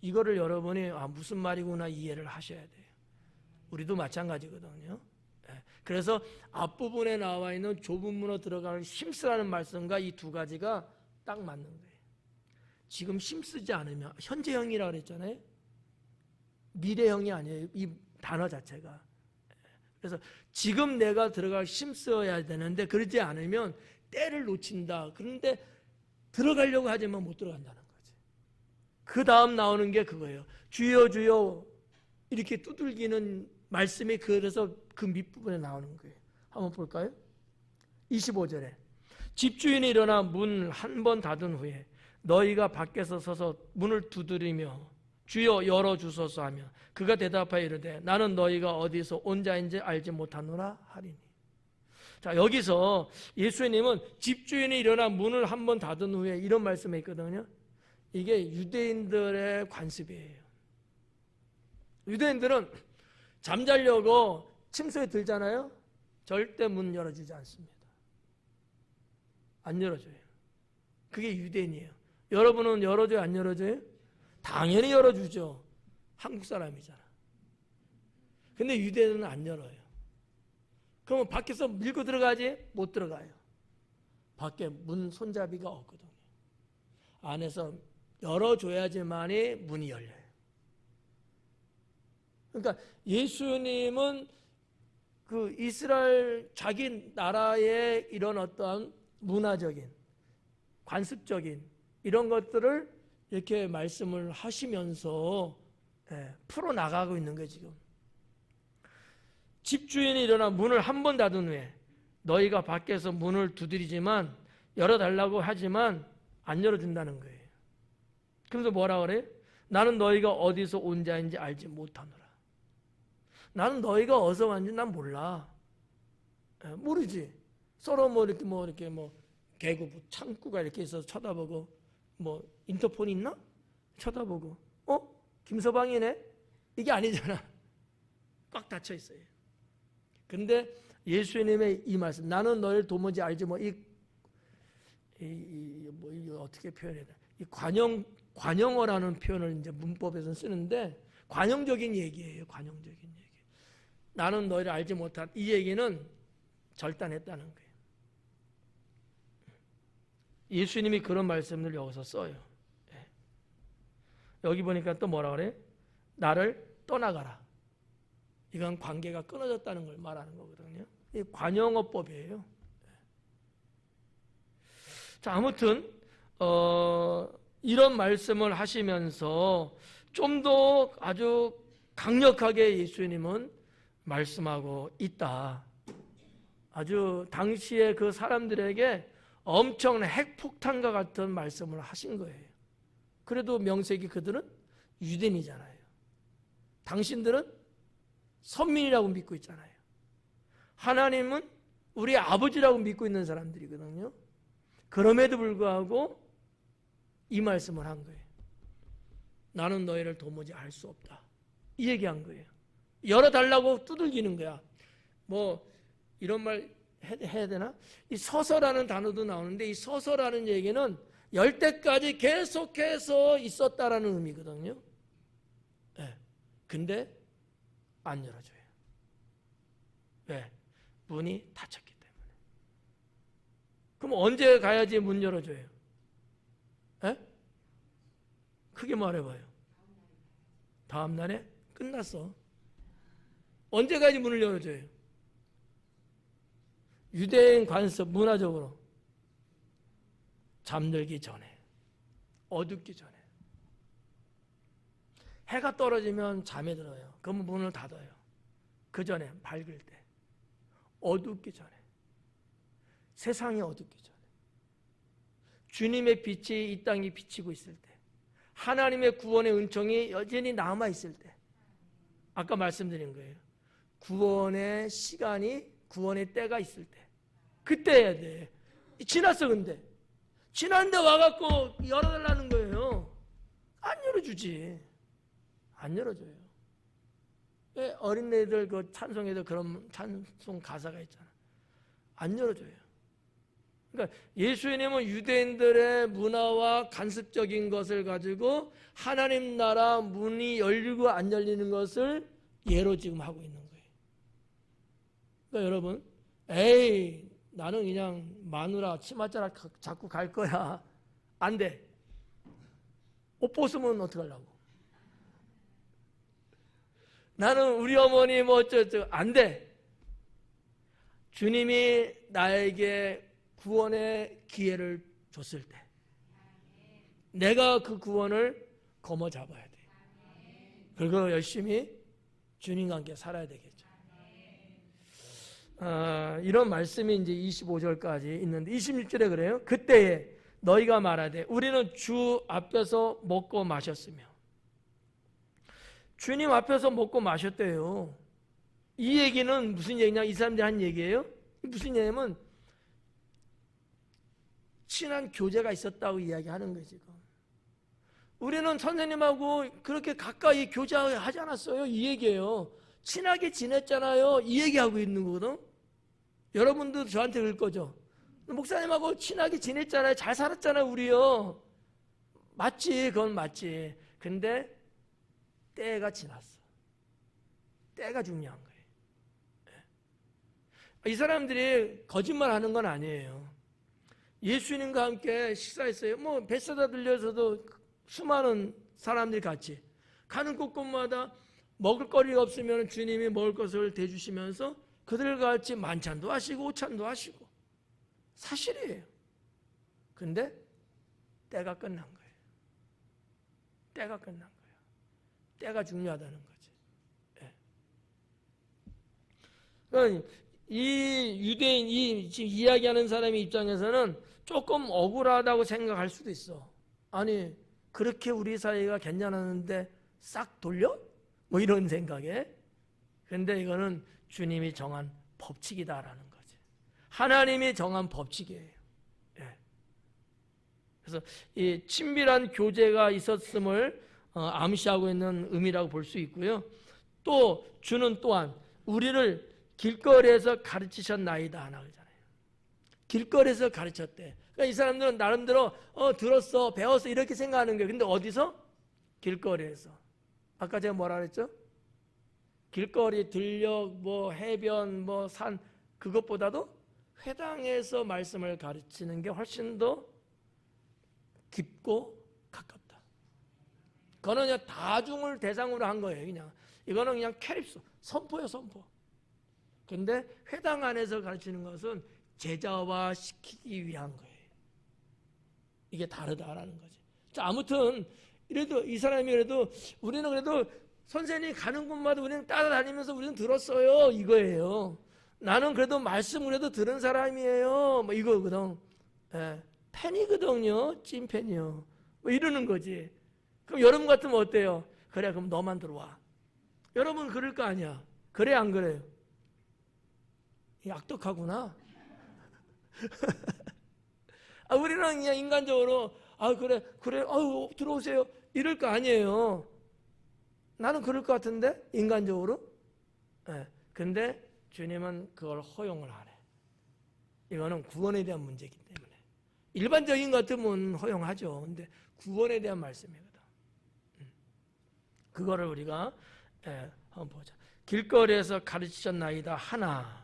이거를 여러분이 무슨 말이구나 이해를 하셔야 돼요. 우리도 마찬가지거든요. 그래서 앞부분에 나와 있는 좁은 문으로 들어가는 힘쓰라는 말씀과 이 두 가지가 딱 맞는 거예요. 지금 힘쓰지 않으면, 현재형이라고 그랬잖아요. 미래형이 아니에요, 이 단어 자체가. 그래서 지금 내가 들어갈 힘써야 되는데 그러지 않으면 때를 놓친다. 그런데 들어가려고 하지만 못 들어간다는 거지. 그 다음 나오는 게 그거예요. 주여 주여 이렇게 두들기는 말씀이 그래서 그 밑부분에 나오는 거예요. 한번 볼까요? 25절에 집주인이 일어나 문 한 번 닫은 후에 너희가 밖에서 서서 문을 두드리며 주여 열어주소서 하며 그가 대답하여 이르되 나는 너희가 어디서 온 자인지 알지 못하노라 하리니. 자, 여기서 예수님은 집주인이 일어나 문을 한 번 닫은 후에 이런 말씀이 있거든요. 이게 유대인들의 관습이에요. 유대인들은 잠자려고 침소에 들잖아요. 절대 문 열어주지 않습니다. 안 열어줘요. 그게 유대인이에요. 여러분은 열어줘요, 안 열어줘요? 당연히 열어주죠. 한국 사람이잖아. 근데 유대인은 안 열어요. 그러면 밖에서 밀고 들어가지? 못 들어가요. 밖에 문 손잡이가 없거든요. 안에서 열어줘야지만이 문이 열려요. 그러니까 예수님은 그 이스라엘 자기 나라의 이런 어떠한 문화적인, 관습적인 이런 것들을 이렇게 말씀을 하시면서 풀어나가고 있는 거예요, 지금. 집주인이 일어나 문을 한 번 닫은 후에 너희가 밖에서 문을 두드리지만 열어달라고 하지만 안 열어준다는 거예요. 그래서 뭐라 그래요? 나는 너희가 어디서 온 자인지 알지 못하노라. 나는 너희가 어디서 왔는지 난 몰라. 모르지. 서로 뭐 이렇게 개구 창구가 이렇게 있어서 쳐다보고 뭐 인터폰 있나? 쳐다보고 김서방이네? 이게 아니잖아. 꽉 닫혀 있어요. 근데 예수님의 이 말씀, 나는 너를 도무지 알지 뭐 이거 어떻게 표현해야 돼? 이 관용어라는 표현을 이제 문법에서 쓰는데 관용적인 얘기예요. 관용적인 얘기. 나는 너를 알지 못한 이 얘기는 절단했다는 거예요. 예수님이 그런 말씀을 여기서 써요. 여기 보니까 또 뭐라 그래? 나를 떠나가라. 이건 관계가 끊어졌다는 걸 말하는 거거든요. 이 관용어법이에요. 자, 아무튼 이런 말씀을 하시면서 좀 더 아주 강력하게 예수님은 말씀하고 있다. 아주 당시에 그 사람들에게 엄청난 핵폭탄과 같은 말씀을 하신 거예요. 그래도 명색이 그들은 유대인이잖아요. 당신들은 선민이라고 믿고 있잖아요. 하나님은 우리 아버지라고 믿고 있는 사람들이거든요. 그럼에도 불구하고 이 말씀을 한 거예요. 나는 너희를 도무지 알 수 없다. 이 얘기한 거예요. 열어달라고 두들기는 거야. 뭐 이런 말 해야 되나? 이 서서라는 단어도 나오는데 이 서서라는 얘기는 열 때까지 계속해서 있었다라는 의미거든요. 네. 근데 안 열어줘요. 왜? 문이 닫혔기 때문에. 그럼 언제 가야지 문 열어줘요? 네? 크게 말해봐요. 다음 날에 끝났어. 언제 가야지 문을 열어줘요? 유대인 관습 문화적으로 잠들기 전에, 어둡기 전에. 해가 떨어지면 잠에 들어요. 그러면 문을 닫아요. 그 전에, 밝을 때, 어둡기 전에, 세상이 어둡기 전에, 주님의 빛이 이 땅에 비치고 있을 때, 하나님의 구원의 은총이 여전히 남아있을 때, 아까 말씀드린 거예요. 구원의 시간이, 구원의 때가 있을 때, 그때 해야 돼. 지났어. 근데 지났는데 와갖고 열어달라는 거예요. 안 열어주지. 안 열어줘요. 어린애들 그 찬송에도 그런 찬송 가사가 있잖아. 안 열어줘요. 그러니까 예수님은 유대인들의 문화와 간습적인 것을 가지고 하나님 나라 문이 열리고 안 열리는 것을 예로 지금 하고 있는 거예요. 그러니까 여러분, 에이 나는 그냥 마누라 치맛자락 잡고 갈 거야. 안 돼. 옷 벗으면 어떡하려고. 나는 우리 어머니 뭐 어쩌고 안 돼. 주님이 나에게 구원의 기회를 줬을 때 내가 그 구원을 거머 잡아야 돼. 그리고 열심히 주님과 함께 살아야 되겠죠. 이런 말씀이 이제 25절까지 있는데 26절에 그래요. 그때에 너희가 말하되 우리는 주 앞에서 먹고 마셨으며. 주님 앞에서 먹고 마셨대요. 이 얘기는 무슨 얘기냐? 이 사람들이 한 얘기예요. 무슨 얘기냐면 친한 교제가 있었다고 이야기하는 거예요. 지금 우리는 선생님하고 그렇게 가까이 교제하지 않았어요. 이 얘기예요. 친하게 지냈잖아요. 이 얘기하고 있는 거거든. 여러분도 저한테 그럴 거죠. 목사님하고 친하게 지냈잖아요. 잘 살았잖아요. 우리요. 맞지. 그건 맞지. 근데 때가 지났어. 때가 중요한 거예요. 이 사람들이 거짓말하는 건 아니에요. 예수님과 함께 식사했어요. 뭐 벳사다 들려서도 수많은 사람들이 같이 가는 곳곳마다 먹을 거리가 없으면 주님이 먹을 것을 대주시면서 그들과 같이 만찬도 하시고 오찬도 하시고 사실이에요. 근데 때가 끝난 거예요. 때가 끝난 거예요. 때가 중요하다는 거지. 그러니까 이 유대인, 이 지금 이야기하는 사람의 입장에서는 조금 억울하다고 생각할 수도 있어. 아니 그렇게 우리 사이가 괜찮았는데 싹 돌려? 뭐 이런 생각에. 근데 이거는 주님이 정한 법칙이다라는 거지. 하나님이 정한 법칙이에요. 그래서 이 친밀한 교제가 있었음을 암시하고 있는 의미라고 볼 수 있고요. 또 주는 또한 우리를 길거리에서 가르치셨나이다 하나 그러잖아요. 길거리에서 가르쳤대. 그러니까 이 사람들은 나름대로 들었어, 배웠어 이렇게 생각하는 거예요. 근데 어디서? 길거리에서. 아까 제가 뭐라 그랬죠? 길거리, 들녘, 뭐 해변, 뭐 산 그것보다도 회당에서 말씀을 가르치는 게 훨씬 더 깊고 가깝다. 그거는 그냥 다중을 대상으로 한 거예요. 그냥 이거는 그냥 캐립소, 선포예요, 선포. 근데 회당 안에서 가르치는 것은 제자화시키기 위한 거예요. 이게 다르다라는 거지. 자, 아무튼 이래도 이 사람이 그래도 우리는 그래도 선생님이 가는 곳마다 우리는 따라다니면서 우리는 들었어요 이거예요. 나는 그래도 말씀 그래도 들은 사람이에요. 뭐 이거거든. 예, 팬이거든요. 찐팬이요. 뭐 이러는 거지. 그럼 여러분 같으면 어때요? 그래 그럼 너만 들어와. 여러분 그럴 거 아니야. 그래 안 그래요? 악독하구나. 우리는 그냥 인간적으로 그래 아유 들어오세요 이럴 거 아니에요. 나는 그럴 것 같은데 인간적으로. 근데 주님은 그걸 허용을 안 해. 이거는 구원에 대한 문제이기 때문에. 일반적인 것 같으면 허용하죠. 근데 구원에 대한 말씀이거든. 그거를 우리가 한번 보자. 길거리에서 가르치셨나이다 하나.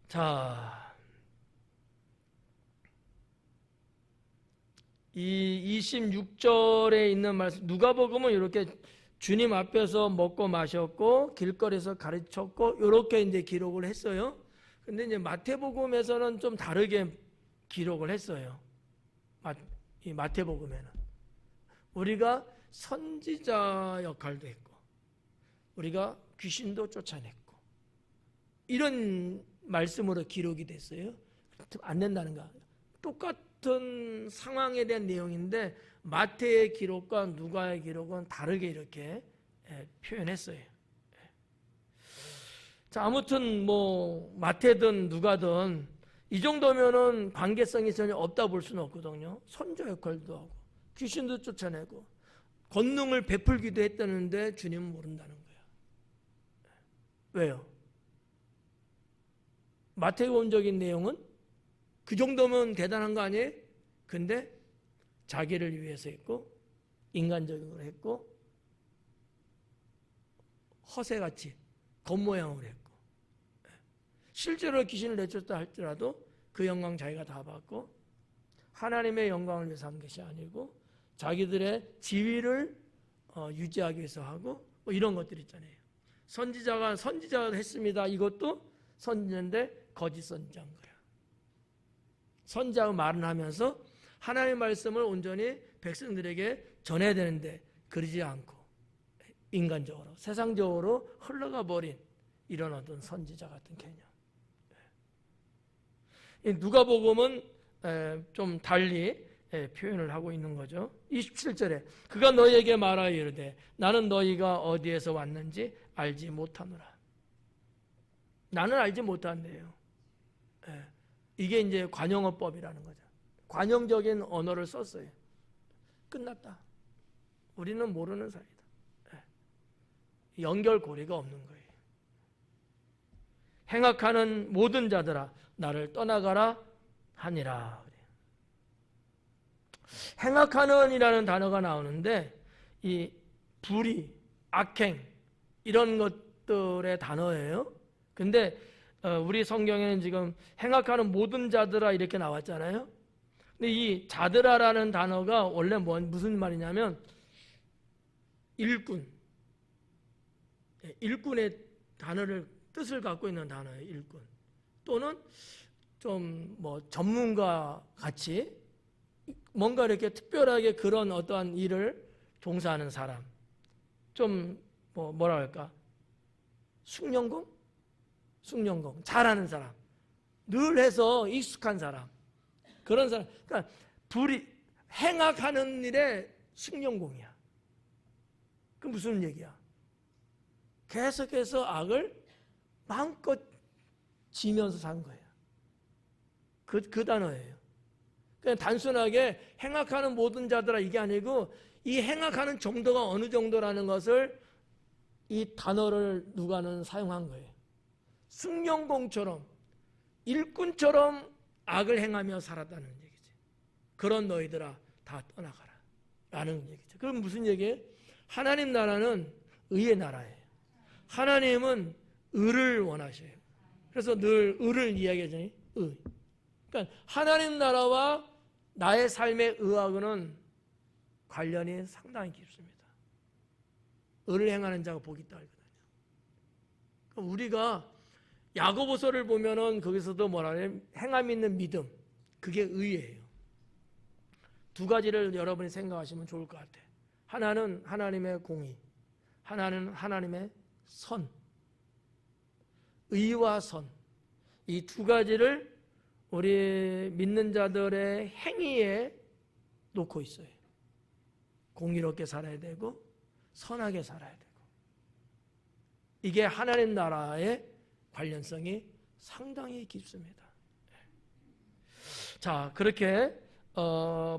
자, 이 26절에 있는 말씀, 누가복음은 이렇게 주님 앞에서 먹고 마셨고 길거리에서 가르쳤고 이렇게 이제 기록을 했어요. 근데 이제 마태복음에서는 좀 다르게 기록을 했어요. 이 마태복음에는 우리가 선지자 역할도 했고 우리가 귀신도 쫓아냈고 이런 말씀으로 기록이 됐어요. 안 된다는 거. 똑같은 상황에 대한 내용인데 마태의 기록과 누가의 기록은 다르게 이렇게 표현했어요. 자, 아무튼 뭐 마태든 누가든 이 정도면은 관계성이 전혀 없다 볼 수는 없거든요. 선조 역할도 하고 귀신도 쫓아내고 권능을 베풀기도 했다는데 주님은 모른다는 거예요. 왜요? 마태복음적인 내용은 그 정도면 대단한 거 아니에요? 근데 자기를 위해서 했고 인간적으로 했고 허세같이 겉모양으로 했고 실제로 귀신을 내쫓다 할지라도 그 영광 자기가 다 받고 하나님의 영광을 위해서 한 것이 아니고 자기들의 지위를 유지하기 위해서 하고 뭐 이런 것들 있잖아요. 선지자가 했습니다. 이것도 선지자인데 거짓 선지자인 거야. 선지자가 말은 하면서 하나님의 말씀을 온전히 백성들에게 전해야 되는데 그러지 않고 인간적으로 세상적으로 흘러가 버린 이런 어떤 선지자 같은 개념. 누가복음은 좀 달리 표현을 하고 있는 거죠. 27절에 그가 너희에게 말하여 이르되 나는 너희가 어디에서 왔는지 알지 못하노라. 나는 알지 못한대요. 이게 이제 관용어법이라는 거죠. 관용적인 언어를 썼어요. 끝났다. 우리는 모르는 사이다. 연결고리가 없는 거예요. 행악하는 모든 자들아 나를 떠나가라 하니라. 행악하는이라는 단어가 나오는데 이 불의, 악행 이런 것들의 단어예요. 근데 우리 성경에는 지금 행악하는 모든 자들아 이렇게 나왔잖아요. 근데 이 자들아라는 단어가 원래 무슨 말이냐면 일꾼의 단어를 뜻을 갖고 있는 단어예요. 일꾼 또는 좀 뭐 전문가 같이 뭔가 이렇게 특별하게 그런 어떠한 일을 종사하는 사람, 좀 뭐라 할까, 숙련공 잘하는 사람, 늘 해서 익숙한 사람, 그런 사람. 그러니까 행악하는 일에 숙련공이야. 그 무슨 얘기야? 계속해서 악을 마음껏 지면서 산 거예요. 그 단어예요. 그냥 단순하게 행악하는 모든 자들아 이게 아니고 이 행악하는 정도가 어느 정도라는 것을 이 단어를 누가는 사용한 거예요. 승용공처럼 일꾼처럼 악을 행하며 살았다는 얘기지. 그런 너희들아 다 떠나가라 라는 얘기죠. 그럼 무슨 얘기예요? 하나님 나라는 의의 나라예요. 하나님은 의를 원하셔요. 그래서 늘 의를 이야기하잖아요. 의. 그러니까 하나님 나라와 나의 삶의 의하고는 관련이 상당히 깊습니다. 의를 행하는 자가 복이 있다 하거든요. 그러니까 우리가 야고보서를 보면은 거기서도 뭐라 해요? 행함 있는 믿음. 그게 의예요. 두 가지를 여러분이 생각하시면 좋을 것 같아요. 하나는 하나님의 공의, 하나는 하나님의 선. 의와 선. 이 두 가지를 우리 믿는 자들의 행위에 놓고 있어요. 공의롭게 살아야 되고 선하게 살아야 되고. 이게 하나님 나라의 관련성이 상당히 깊습니다. 자, 그렇게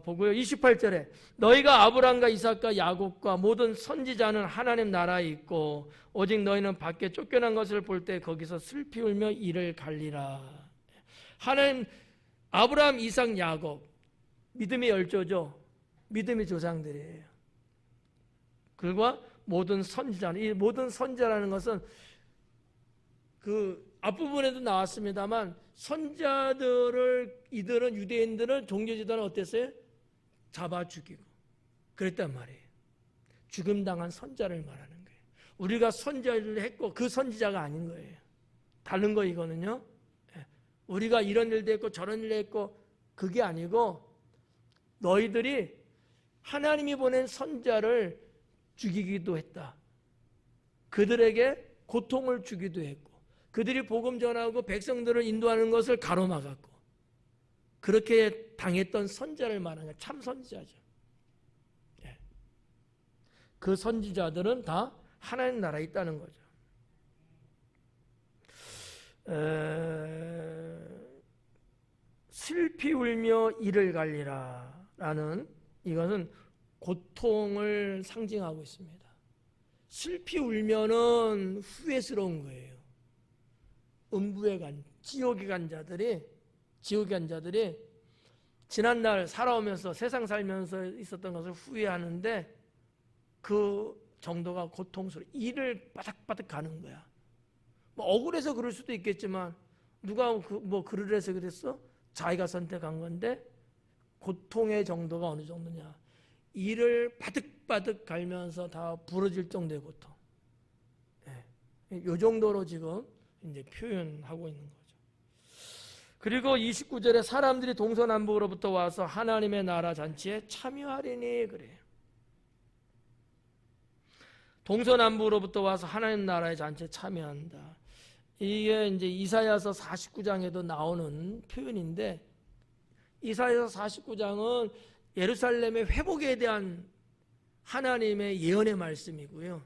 보고요. 28절에 너희가 아브람과 이삭과 야곱과 모든 선지자는 하나님 나라에 있고 오직 너희는 밖에 쫓겨난 것을 볼 때 거기서 슬피 울며 이를 갈리라. 하나님 아브람, 이삭, 야곱 믿음의 열조죠. 믿음의 조상들이에요. 그리고 모든 선지자는, 이 모든 선지자라는 것은 그 앞부분에도 나왔습니다만 선지자들을 이들은 유대인들은 종교지도는 어땠어요? 잡아 죽이고 그랬단 말이에요. 죽음당한 선지자를 말하는 거예요. 우리가 선지자를 했고 그 선지자가 아닌 거예요. 다른 거 이거는요. 우리가 이런 일도 했고 저런 일도 했고 그게 아니고 너희들이 하나님이 보낸 선지자를 죽이기도 했다. 그들에게 고통을 주기도 했고 그들이 복음 전하고 백성들을 인도하는 것을 가로막았고 그렇게 당했던 선지자를 말하는 거예요. 참 선지자죠. 그 선지자들은 다 하나님 나라에 있다는 거죠. 슬피 울며 이를 갈리라 라는 이것은 고통을 상징하고 있습니다. 슬피 울면은 후회스러운 거예요. 음부에 간, 지옥에 간 자들이 지난날 살아오면서 세상 살면서 있었던 것을 후회하는데 그 정도가 고통스러워. 이를 바닥바닥 가는 거야. 뭐 억울해서 그럴 수도 있겠지만 누가 뭐 그러래서 그랬어? 자기가 선택한 건데 고통의 정도가 어느 정도냐? 이를 바득바득 갈면서 다 부러질 정도의 고통. 이 정도로 지금 이제 표현하고 있는 거죠. 그리고 29절에 사람들이 동서남북으로부터 와서 하나님의 나라 잔치에 참여하리니 그래요. 동서남북으로부터 와서 하나님 나라의 잔치에 참여한다. 이게 이제 이사야서 49장에도 나오는 표현인데 이사야서 49장은 예루살렘의 회복에 대한 하나님의 예언의 말씀이고요.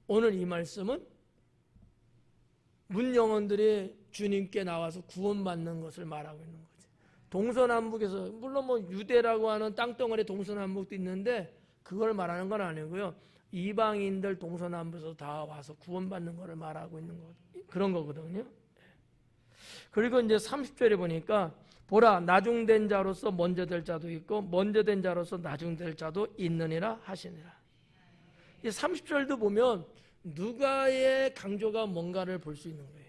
오늘 이 말씀은 문영혼들이 주님께 나와서 구원받는 것을 말하고 있는 거죠. 동서남북에서 물론 뭐 유대라고 하는 땅덩어리 동서남북도 있는데 그걸 말하는 건 아니고요. 이방인들 동서남북에서 다 와서 구원받는 것을 말하고 있는 거 그런 거거든요. 그리고 이제 30절에 보니까 보라 나중된 자로서 먼저 될 자도 있고 먼저 된 자로서 나중될 자도 있느니라 하시니라. 이 30절도 보면 누가의 강조가 뭔가를 볼 수 있는 거예요.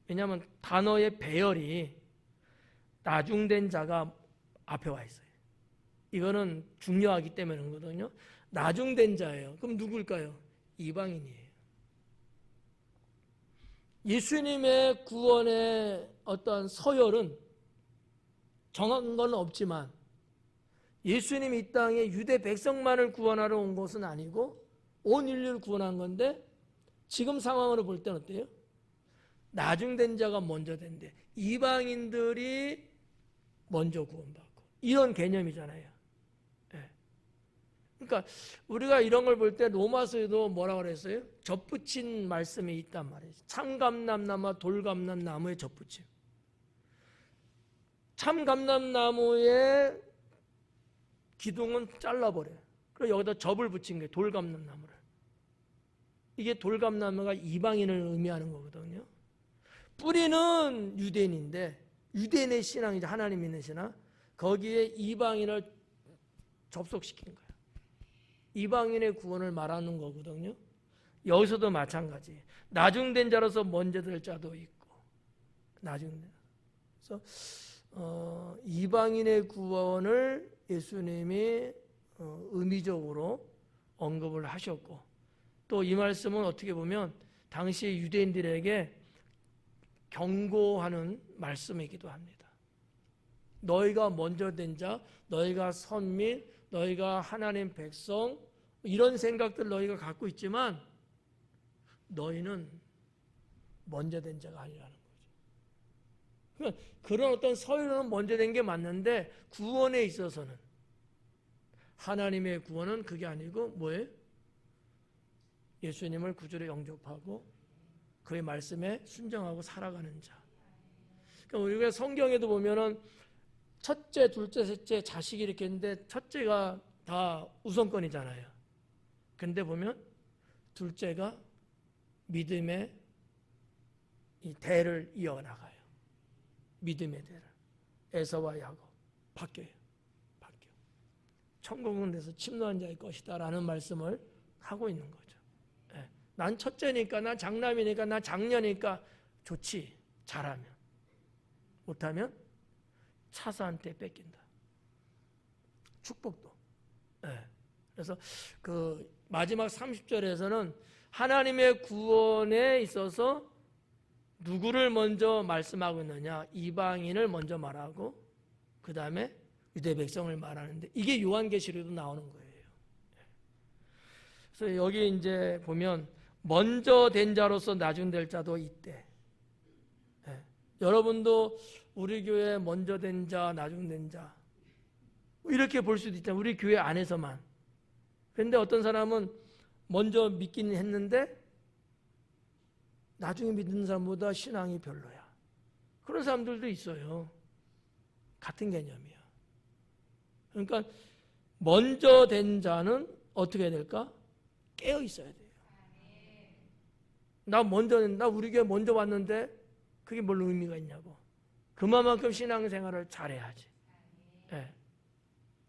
왜냐하면 단어의 배열이 나중된 자가 앞에 와 있어요. 이거는 중요하기 때문이거든요. 나중된 자예요. 그럼 누굴까요? 이방인이에요. 예수님의 구원의 어떤 서열은 정한 건 없지만 예수님이 이 땅에 유대 백성만을 구원하러 온 것은 아니고 온 인류를 구원한 건데 지금 상황으로 볼 때는 어때요? 나중된 자가 먼저 된대. 이방인들이 먼저 구원받고 이런 개념이잖아요. 그러니까 우리가 이런 걸 볼 때 로마서에도 뭐라고 그랬어요? 접붙인 말씀이 있단 말이에요. 참감람나무와 돌감람나무의 접붙임. 참 감람나무의 기둥은 잘라버려요. 그리고 여기다 접을 붙인 거예요. 돌감람나무를. 이게 돌감나무가 이방인을 의미하는 거거든요. 뿌리는 유대인인데 유대인의 신앙이죠. 하나님 믿는 신앙. 거기에 이방인을 접속시킨 거예요. 이방인의 구원을 말하는 거거든요. 여기서도 마찬가지. 나중된 자로서 먼저 될 자도 있고 나중된. 그래서 이방인의 구원을 예수님이 의미적으로 언급을 하셨고 또 이 말씀은 어떻게 보면 당시 유대인들에게 경고하는 말씀이기도 합니다. 너희가 먼저 된 자, 너희가 선민, 너희가 하나님 백성 이런 생각들 너희가 갖고 있지만 너희는 먼저 된 자가 아니라는 거죠. 그러니까 그런 어떤 서유는 먼저 된 게 맞는데 구원에 있어서는 하나님의 구원은 그게 아니고 뭐예요? 예수님을 구주로 영접하고 그의 말씀에 순종하고 살아가는 자. 그러니까 우리가 성경에도 보면은 첫째, 둘째, 셋째 자식이 이렇게 있는데 첫째가 다 우선권이잖아요. 근데 보면 둘째가 믿음의 이 대를 이어나가요. 믿음의 대를. 에서와 야곱 바뀌어요. 바뀌어. 천국은 데서 침노한 자의 것이다 라는 말씀을 하고 있는 거죠. 예. 난 첫째니까, 난 장남이니까, 난 장녀니까 좋지. 잘하면. 못하면 차사한테 뺏긴다. 축복도. 예. 그래서 그 마지막 30절에서는 하나님의 구원에 있어서 누구를 먼저 말씀하고 있느냐? 이방인을 먼저 말하고 그 다음에 유대 백성을 말하는데 이게 요한계시록에도 나오는 거예요. 그래서 여기 이제 보면 먼저 된 자로서 나중 될 자도 있대. 예. 여러분도 우리 교회 먼저 된 자, 나중 된 자 이렇게 볼 수도 있잖아요. 우리 교회 안에서만. 그런데 어떤 사람은 먼저 믿기는 했는데 나중에 믿는 사람보다 신앙이 별로야. 그런 사람들도 있어요. 같은 개념이야. 그러니까 먼저 된 자는 어떻게 해야 될까? 깨어 있어야 돼요. 나 우리 교회 먼저 왔는데 그게 뭘 의미가 있냐고. 그만큼 신앙생활을 잘해야지. 네.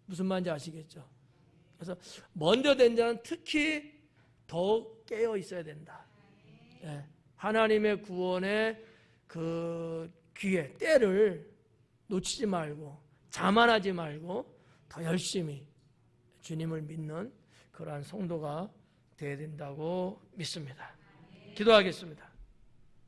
무슨 말인지 아시겠죠? 그래서 먼저 된 자는 특히 더 깨어 있어야 된다. 네. 하나님의 구원의 그 기회, 때를 놓치지 말고 자만하지 말고 더 열심히 주님을 믿는 그러한 성도가 되어야 된다고 믿습니다. 기도하겠습니다.